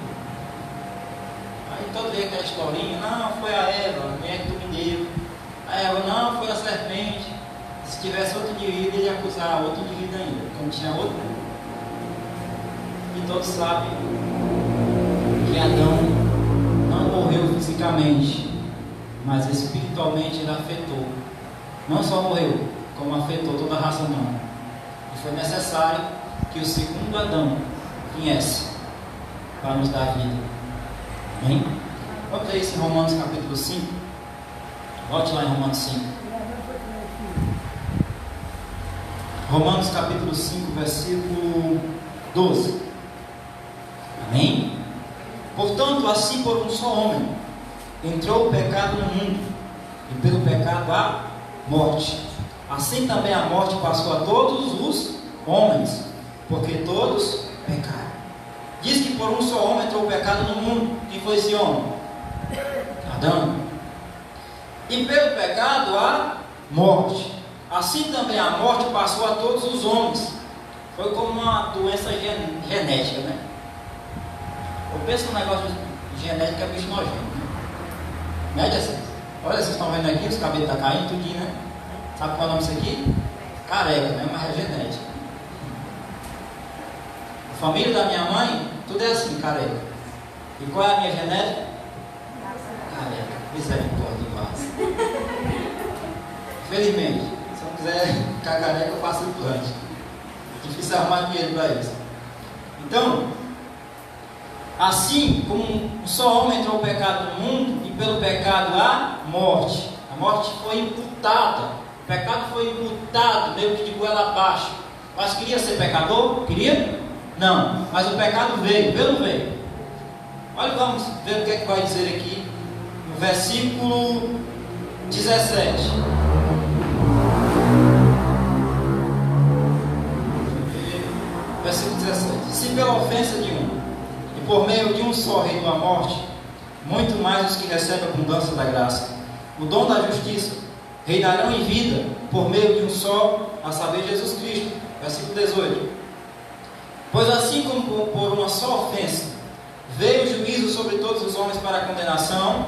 Aí todo dia aquela historinha: não, foi a Eva, quem é que tu me deu? A Eva: não, foi a serpente. Se tivesse outro indivíduo, ele ia acusar outro indivíduo ainda, porque não tinha outro. E todos sabem que Adão não morreu fisicamente, mas espiritualmente ele afetou. Não só morreu, como afetou toda a raça humana. E foi necessário que o segundo Adão viesse para nos dar vida. Amém? Vamos ver isso em Romanos capítulo 5. Volte lá em Romanos 5. Romanos capítulo 5, versículo 12. Amém? Portanto, assim por um só homem entrou o pecado no mundo, e pelo pecado a morte. Assim também a morte passou a todos os homens, porque todos pecaram. Diz que por um só homem entrou o pecado no mundo. Quem foi esse homem? Adão. E pelo pecado a morte. Assim também a morte passou a todos os homens. Foi como uma doença genética, né? Eu penso no negócio genético, é bicho nojento, né? Média assim. Olha, vocês estão vendo aqui, os cabelos estão caindo, tudinho, né? Sabe qual é o nome disso aqui? Careca, né? Mas é genética. A família da minha mãe, tudo é assim, careca. E qual é a minha genética? Careca. Misericórdia de base. Felizmente, se eu não quiser ficar careca, eu faço implante. É difícil arrumar dinheiro para isso. Então, assim como um só homem entrou o pecado no mundo, e pelo pecado a morte. A morte foi imputada. O pecado foi imputado, meio que de goela abaixo. Mas queria ser pecador? Queria? Não. Mas o pecado veio ou não veio? Olha, vamos ver o que é que vai dizer aqui no versículo 17. Versículo 17. Se pela ofensa de um, e por meio de um só reinou a morte, muito mais os que recebem a abundância da graça, o dom da justiça, reinarão em vida por meio de um só, a saber, Jesus Cristo. Versículo 18. Pois assim como por uma só ofensa veio o juízo sobre todos os homens para a condenação,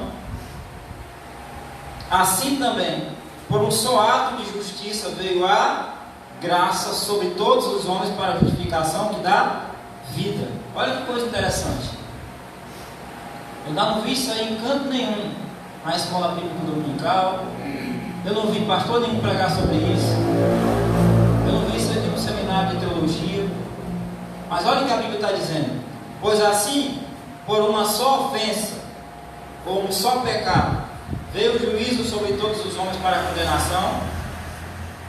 assim também por um só ato de justiça veio a graça sobre todos os homens para a justificação que dá vida. Olha que coisa interessante. Eu não vi isso aí em canto nenhum, na escola bíblica dominical. Eu não vi pastor nenhum pregar sobre isso. Eu não vi isso isso aqui no seminário de teologia. Mas olha o que a Bíblia está dizendo. Pois assim, por uma só ofensa, ou um só pecado, veio o juízo sobre todos os homens para a condenação.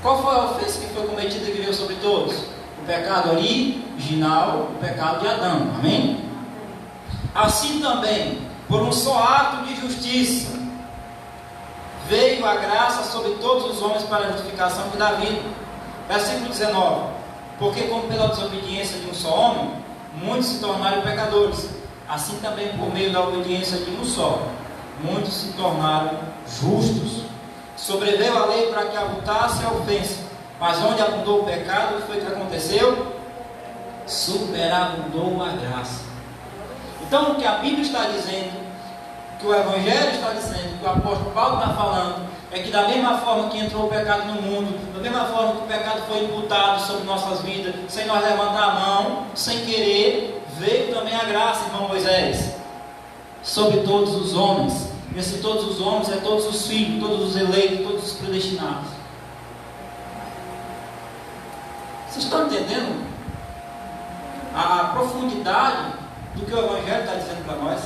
Qual foi a ofensa que foi cometida e que veio sobre todos? O pecado original, o pecado de Adão. Amém? Assim também, por um só ato de justiça, veio a graça sobre todos os homens para a justificação que dá vida. Versículo 19. Porque como pela desobediência de um só homem, muitos se tornaram pecadores, assim também por meio da obediência de um só, muitos se tornaram justos. Sobreveio a lei para que abundasse a ofensa, mas onde abundou o pecado, o que foi que aconteceu? Superabundou a graça. Então o que a Bíblia está dizendo, que o Evangelho está dizendo, que o apóstolo Paulo está falando, é que da mesma forma que entrou o pecado no mundo, da mesma forma que o pecado foi imputado sobre nossas vidas, sem nós levantar a mão, sem querer, veio também a graça, irmão Moisés, sobre todos os homens. Esse todos os homens é todos os filhos, todos os eleitos, todos os predestinados. Vocês estão entendendo a profundidade do que o Evangelho está dizendo para nós?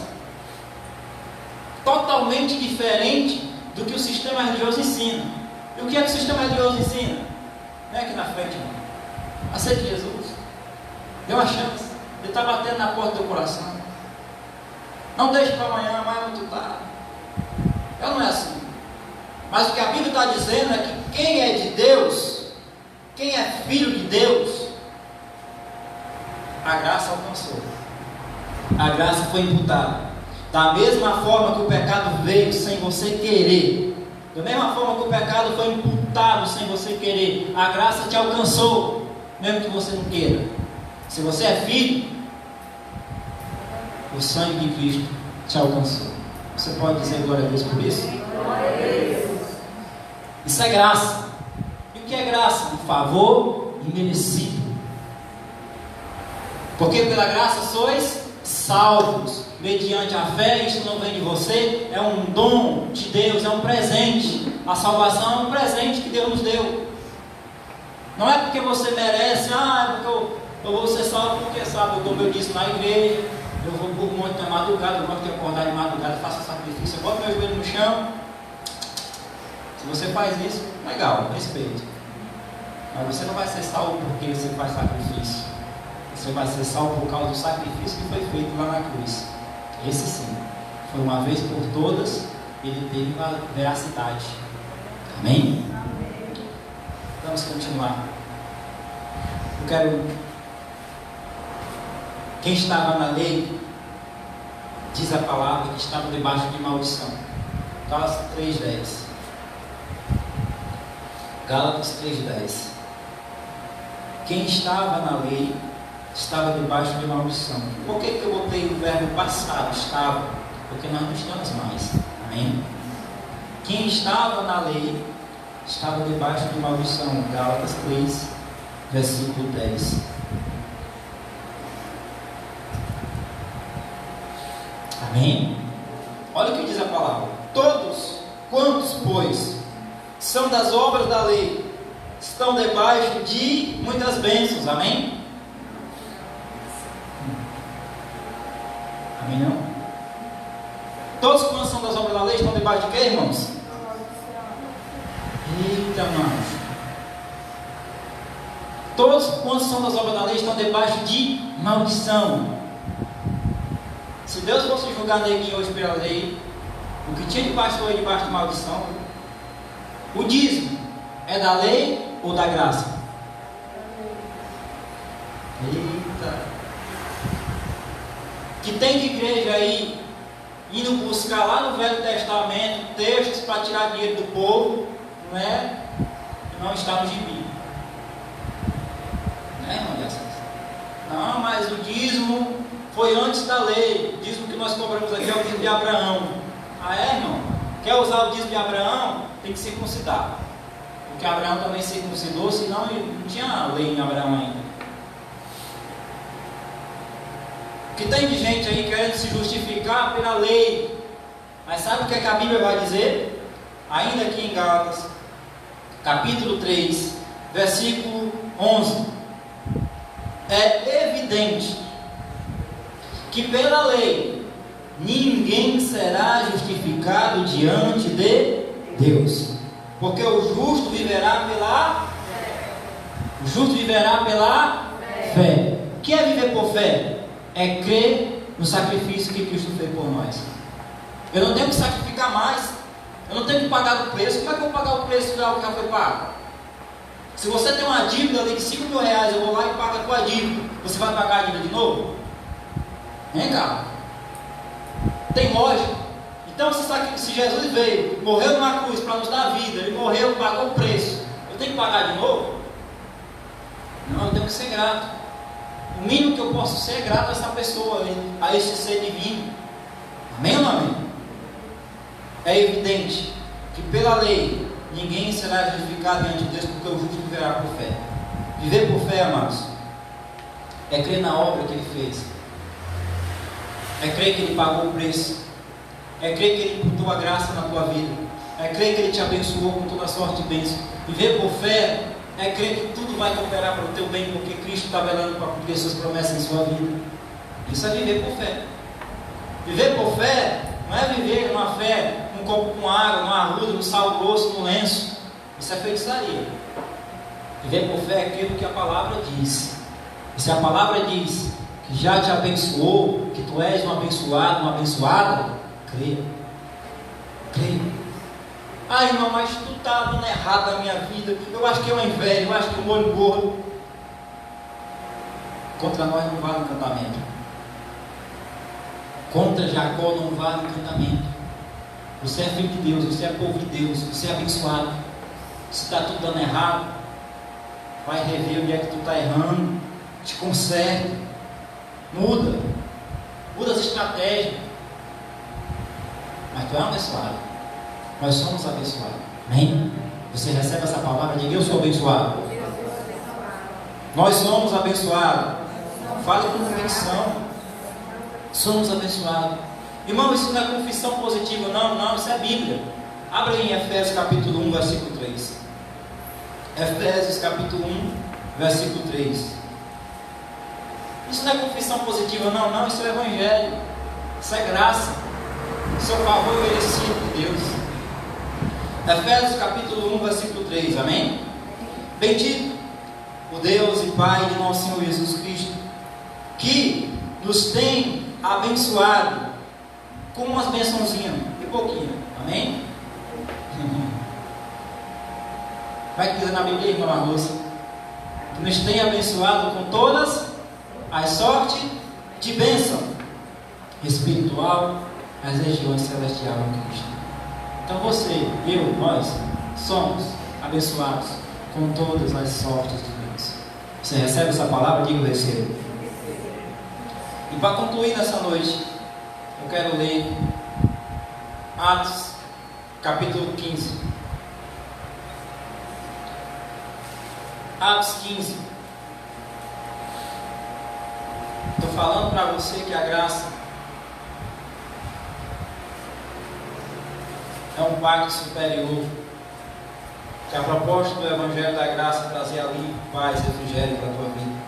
Totalmente diferente do que o sistema religioso ensina. E o que é que o sistema religioso ensina? Vem aqui na frente, irmão. Aceite Jesus. Deu a chance. Ele está batendo na porta do teu coração. Não deixe para amanhã, amanhã é muito tarde. Não é assim. Mas o que a Bíblia está dizendo é que quem é de Deus, quem é filho de Deus, a graça alcançou. A graça foi imputada. Da mesma forma que o pecado veio sem você querer, da mesma forma que o pecado foi imputado sem você querer, a graça te alcançou, mesmo que você não queira. Se você é filho, o sangue de Cristo te alcançou. Você pode dizer glória a Deus por isso? Glória a Deus. Isso é graça. E o que é graça? Um favor imerecido. Porque pela graça sois salvos, mediante a fé. Isso não vem de você, é um dom de Deus, é um presente. A salvação é um presente que Deus nos deu. Não é porque você merece, é porque eu vou ser salvo porque, sabe, eu dou meu dízimo na igreja, eu vou por um monte de madrugada, eu gosto de acordar de madrugada, faço sacrifício, eu boto meu joelho no chão. Se você faz isso, legal, respeito. Mas você não vai ser salvo porque você faz sacrifício. Você vai ser salvo por causa do sacrifício que foi feito lá na cruz. Esse sim, foi uma vez por todas, ele teve uma veracidade. Amém? Vamos continuar. Eu quero... Quem estava na lei, diz a palavra, que estava debaixo de maldição. Gálatas 3:10. Gálatas 3:10. Quem estava na lei estava debaixo de maldição. Por que eu botei o verbo passado? Estava. Porque nós não estamos mais. Amém? Quem estava na lei estava debaixo de maldição. Gálatas 3, versículo 10. Amém? Olha o que diz a palavra. Todos quantos, pois, são das obras da lei, estão debaixo de muitas bênçãos. Amém? Amém não? Todos quantos são das obras da lei estão debaixo de quê, irmãos? Eita, mano. Todos quantos são das obras da lei estão debaixo de maldição. Se Deus fosse julgar neguinho hoje pela lei, o que tinha de pastor aí debaixo de maldição? O dízimo é da lei ou da graça? Eita! Que tem de igreja aí indo buscar lá no Velho Testamento textos para tirar dinheiro do povo, não é? Não está no gibi. Né, irmão? Não, mas o dízimo foi antes da lei. O dízimo que nós cobramos aqui é o dízimo de Abraão. Ah, é, irmão? Quer usar o dízimo de Abraão? Tem que circuncidar. Porque Abraão também circuncidou, senão não tinha lei em Abraão ainda. O que tem de gente aí querendo se justificar pela lei. Mas sabe o que a Bíblia vai dizer? Ainda aqui em Gálatas, capítulo 3, versículo 11. É evidente que pela lei ninguém será justificado diante de Deus, porque o justo viverá pela fé. O justo viverá pela fé. O que é viver por fé? É crer no sacrifício que Cristo fez por nós. Eu não tenho que sacrificar mais, eu não tenho que pagar o preço. Como é que eu vou pagar o preço de algo que já foi pago? Se você tem uma dívida ali de 5 mil reais, eu vou lá e pago a tua dívida, você vai pagar a dívida de novo? Vem cá, tem lógica. Então se Jesus veio, morreu numa cruz para nos dar vida, ele morreu, pagou o preço, eu tenho que pagar de novo? Não, eu tenho que ser grato. O mínimo que eu posso ser é grato a essa pessoa ali, a esse ser divino. Amém ou não amém? É evidente que pela lei ninguém será justificado diante de Deus, porque o justo viverá por fé. Viver por fé, amados, é crer na obra que ele fez, é crer que ele pagou o preço, é crer que ele botou a graça na tua vida, é crer que ele te abençoou com toda sorte de bênção. Viver por fé é crer que tudo vai cooperar para o teu bem, porque Cristo está velando para cumprir suas promessas em sua vida. Isso é viver por fé. Viver por fé não é viver uma fé num copo com água, numa arruda, no sal grosso, no lenço. Isso é feitiçaria. Viver por fé é crer no que a palavra diz. E se a palavra diz que já te abençoou, que tu és um abençoado, uma abençoada, creia. Creia. Ah, irmão, mas tu está dando errado na minha vida. Eu acho que é uma inveja, eu acho que é um olho gordo. Contra nós não vale encantamento. Contra Jacó não vale encantamento. Você é filho de Deus, você é povo de Deus, você é abençoado. Se está tudo dando errado, vai rever onde é que tu está errando, te conserta, muda as estratégias. Mas tu é um abençoado. Nós somos abençoados. Amém? Você recebe essa palavra, diga: eu sou abençoado. Nós somos abençoados. Fale com convicção. Somos abençoados. Irmão, isso não é confissão positiva, não, isso é Bíblia. Abre em Efésios capítulo 1, versículo 3. Efésios capítulo 1, versículo 3. Isso não é confissão positiva, não, isso é Evangelho. Isso é graça. Isso é o favor merecido de Deus. Efésios capítulo 1, versículo 3, amém? Bendito o Deus e Pai de nosso Senhor Jesus Cristo, que nos tem abençoado com umas bençãozinhas e pouquinho, amém? Vai dizer na Bíblia, irmã Marluce, que nos tem abençoado com todas as sortes de bênção espiritual nas regiões celestiais em Cristo. Então você, eu, nós somos abençoados com todas as sortes de bênção. Você recebe essa palavra? Diga: eu recebo. E para concluir nessa noite, eu quero ler Atos capítulo 15. Atos 15. Estou falando para você que a graça é um pacto superior, que a proposta do Evangelho da Graça é trazer alívio, paz, refrigério para a tua vida.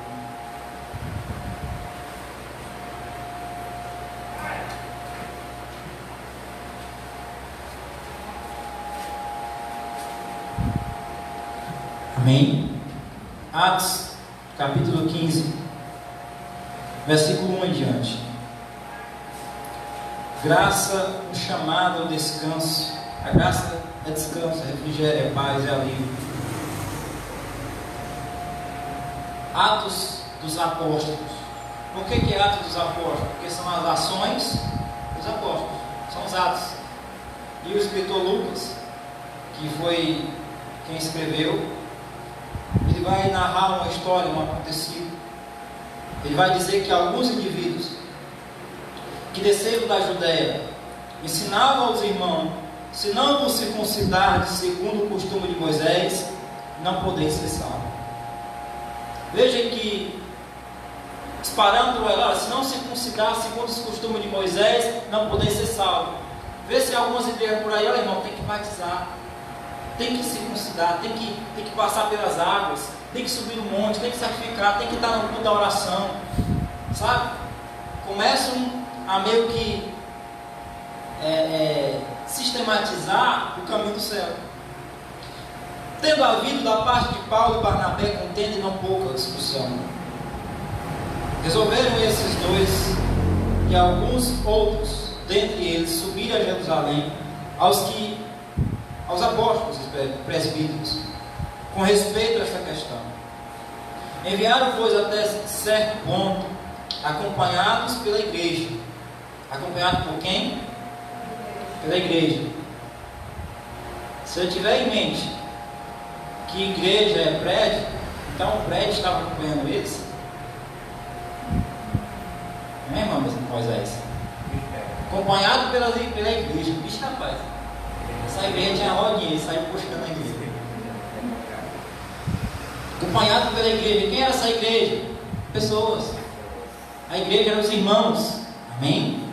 Amém? Atos capítulo 15, versículo 1 em diante. Graça, o chamado ao descanso. A graça é descanso, é refrigério, é paz, é alívio. Atos dos Apóstolos. Por que é Atos dos Apóstolos? Porque são as ações dos apóstolos, são os atos. E o escritor Lucas, que foi quem escreveu, ele vai narrar uma história, um acontecido. Ele vai dizer que alguns indivíduos que desceram da Judéia ensinavam aos irmãos: se não vos circuncidardes segundo o costume de Moisés, não podeis ser salvos. Veja que disparando ela, se não circuncidar segundo os costumes de Moisés, não podeis ser salvos. Vê se algumas igrejas por aí: olha, irmão, tem que batizar, tem que circuncidar, tem que passar pelas águas, tem que subir no monte, tem que sacrificar, tem que estar no culto da oração, sabe? Começam a meio que sistematizar o caminho do céu. Tendo havido da parte de Paulo e Barnabé contenda e não pouca discussão, resolveram esses dois e alguns outros dentre eles subir a Jerusalém aos apóstolos e presbíteros com respeito a esta questão. Enviaram, pois, até certo ponto, acompanhados pela igreja. Acompanhado por quem? Pela igreja. Se eu tiver em mente que igreja é prédio, então o prédio estava acompanhando eles. Não é, irmão Moisés? Acompanhado pela igreja. Bicho, rapaz, essa igreja tinha rodinha, saiu puxando a igreja. Acompanhado pela igreja. Quem era essa igreja? Pessoas. A igreja eram os irmãos. Amém?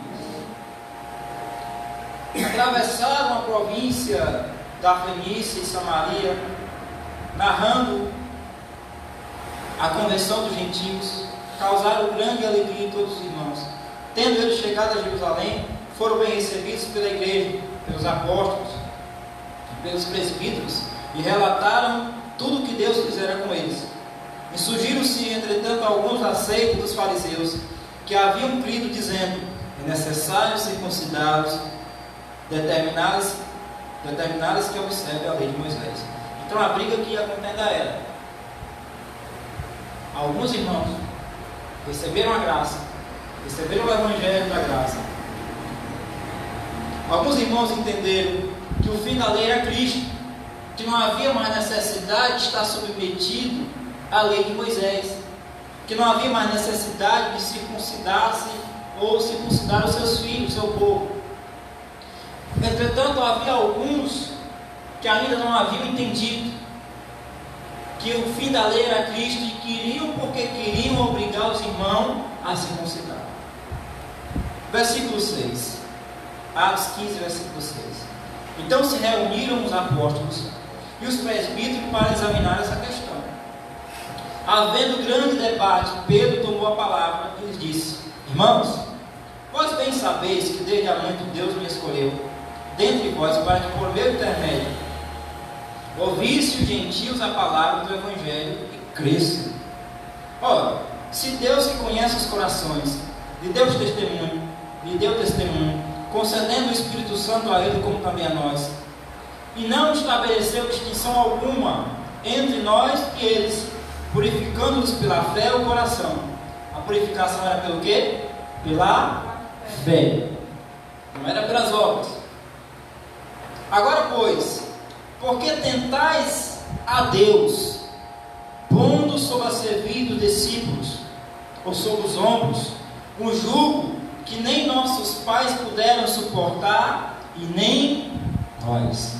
Atravessaram a província da Fenícia e Samaria, narrando a conversão dos gentios, causaram grande alegria em todos os irmãos. Tendo eles chegado a Jerusalém, foram bem recebidos pela igreja, pelos apóstolos, pelos presbíteros, e relataram tudo o que Deus fizera com eles. E surgiram-se, entretanto, alguns da seita dos fariseus, que haviam crido, dizendo: é necessário circuncidados, determinadas que observem a lei de Moisés. Então a briga que ia contender era: alguns irmãos receberam a graça, receberam o evangelho da graça. Alguns irmãos entenderam que o fim da lei era Cristo, que não havia mais necessidade de estar submetido à lei de Moisés, que não havia mais necessidade de circuncidar-se ou circuncidar os seus filhos, o seu povo. Entretanto, havia alguns que ainda não haviam entendido que o fim da lei era Cristo e queriam, porque queriam obrigar os irmãos a circuncidar. Versículo 6, Atos 15, versículo 6. Então se reuniram os apóstolos e os presbíteros para examinar essa questão. Havendo grande debate, Pedro tomou a palavra e lhes disse: irmãos, vós bem sabeis que desde há muito Deus me escolheu dentre vós para que por meu intermédio ouvisse os gentios a palavra do evangelho e cresçam. Ora, se Deus que conhece os corações lhe deu testemunho, concedendo o Espírito Santo a ele como também a nós, e não estabeleceu distinção alguma entre nós e eles, purificando-nos pela fé o coração. A purificação era pelo quê? Pela fé, não era pelas obras. Agora, pois, porque tentais a Deus, pondo sobre a serviço dos discípulos, ou sobre os ombros, um jugo que nem nossos pais puderam suportar, e nem nós.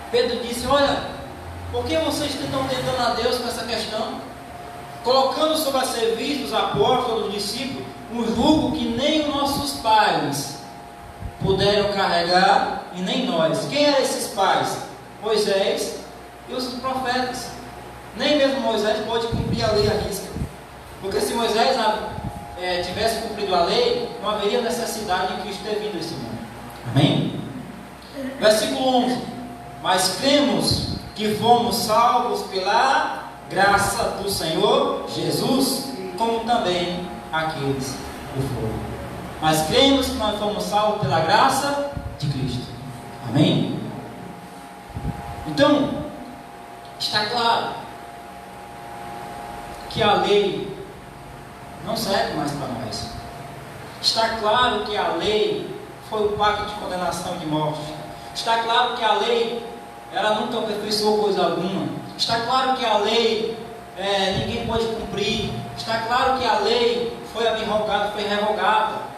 Pedro disse: olha, por que vocês estão tentando a Deus com essa questão? Colocando sobre a serviço dos apóstolos, dos discípulos, um jugo que nem os nossos pais puderam carregar, e nem nós. Quem eram esses pais? Moisés e os profetas. Nem mesmo Moisés pode cumprir a lei à risca, porque se Moisés tivesse cumprido a lei, não haveria necessidade de Cristo ter vindo a esse mundo. Amém? Versículo 11: mas cremos que fomos salvos pela graça do Senhor Jesus, como também aqueles que foram. Mas cremos que nós fomos salvos pela graça de Cristo. Amém? Então, está claro que a lei não serve mais para nós. Está claro que a lei foi o pacto de condenação de morte. Está claro que a lei, ela nunca aperfeiçoou coisa alguma. Está claro que a lei ninguém pode cumprir. Está claro que a lei foi revogada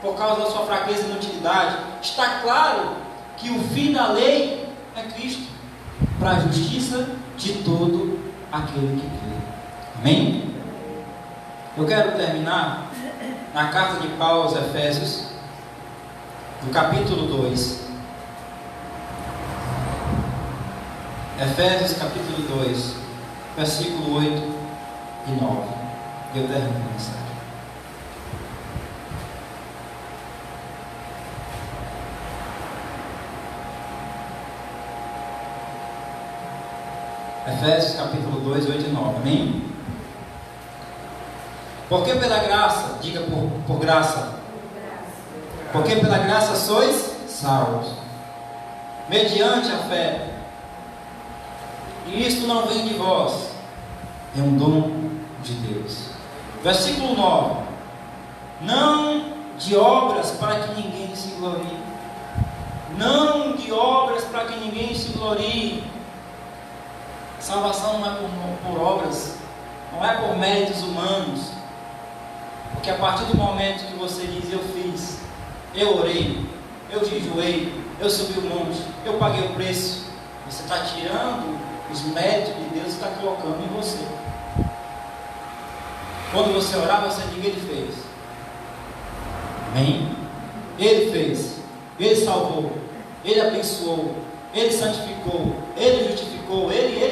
por causa da sua fraqueza e inutilidade. Está claro que o fim da lei é Cristo, para a justiça de todo aquele que crê. Amém? Eu quero terminar na carta de Paulo aos Efésios, no capítulo 2. Efésios capítulo 2. versículo 8 e 9. Eu termino a mensagem. Efésios capítulo 2, 8 e 9. Amém? Porque pela graça, diga por graça. Porque pela graça sois salvos, mediante a fé. E isto não vem de vós, é um dom de Deus. Versículo 9. Não de obras para que ninguém se glorie. Não de obras para que ninguém se glorie. Salvação não é por obras, não é por méritos humanos. Porque a partir do momento que você diz, eu fiz, eu orei, eu jejuei, eu subi o monte, eu paguei o preço, você está tirando os méritos de Deus e está colocando em você. Quando você orar, você diga, Ele fez. Amém? Ele fez, Ele salvou, Ele abençoou, Ele santificou, Ele justificou, Ele.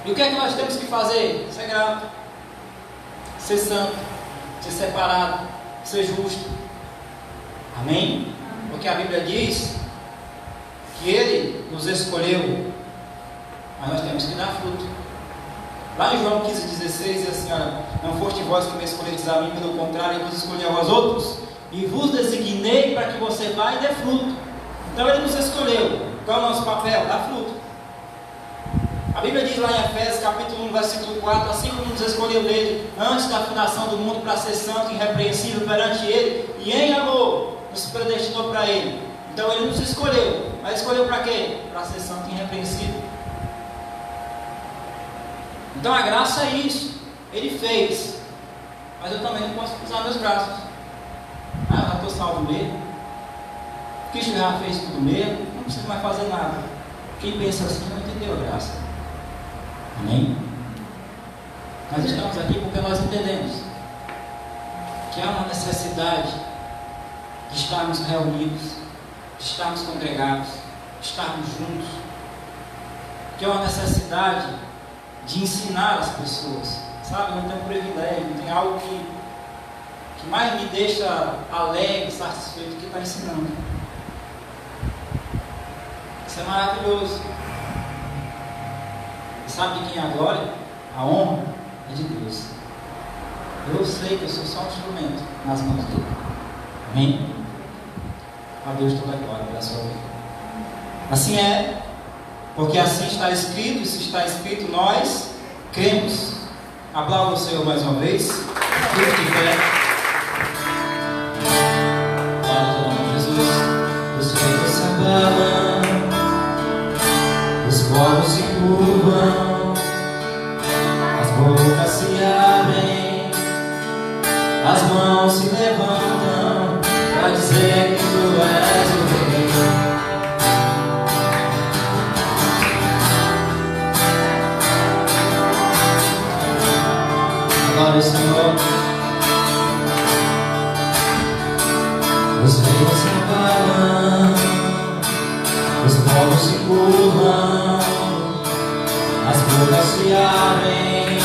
E o que é que nós temos que fazer? Ser grato, ser santo, ser separado, ser justo. Amém? Porque a Bíblia diz que Ele nos escolheu, mas nós temos que dar fruto. Lá em João 15,16 diz assim: olha, não foste vós que me escolhestes a mim, pelo contrário, eu vos escolhi a vós outros, e vos designei para que você vá e dê fruto. Então Ele nos escolheu. Qual é o nosso papel? Dar fruto. A Bíblia diz lá em Efésios capítulo 1, versículo 4: assim como nos escolheu dele antes da fundação do mundo para ser santo e irrepreensível perante Ele, e em amor nos predestinou para Ele. Então Ele nos escolheu. Mas escolheu para quê? Para ser santo e irrepreensível. Então a graça é isso. Ele fez, mas eu também não posso cruzar meus braços. Ah, eu já estou salvo mesmo, Cristo já fez tudo mesmo, não preciso mais fazer nada. Quem pensa assim não entendeu a graça. Amém? Nós estamos aqui porque nós entendemos que há uma necessidade de estarmos reunidos, de estarmos congregados, de estarmos juntos, que é uma necessidade de ensinar as pessoas, sabe? Não tem um privilégio, não tem algo que mais me deixa alegre, satisfeito que está ensinando. Isso é maravilhoso. E sabe de quem é a glória? A honra é de Deus. Eu sei que eu sou só um instrumento nas mãos dele. Amém? A Deus toda a glória pela sua vida. Assim é, porque assim está escrito, e se está escrito, nós cremos. Aplauda o Senhor mais uma vez. Deus de fé. Glória ao nome de Jesus. Os reinos se abalam, os povos se curvam, as bocas se abrem, as mãos se levantam para dizer que tu és o Rei. Glória ao Senhor. Os reinos se abalam, os povos se curvam, as bocas se abrem,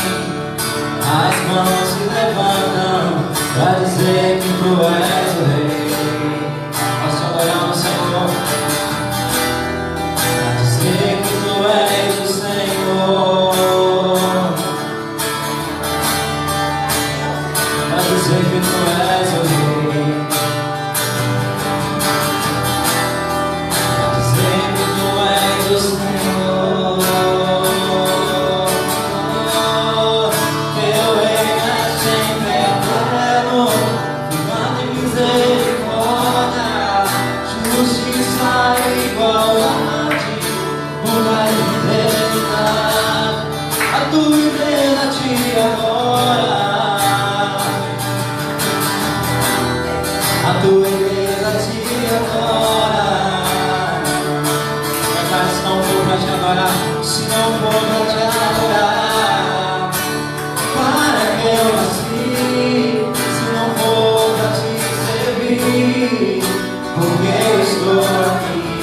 as mãos se levantam para dizer que tu és o Rei. Nós te adoramos, Senhor, para dizer que tu és o Senhor, para dizer que tu és o Rei. Se não for pra te adorar, para que eu nasci? Se não for pra te servir, porque eu estou aqui.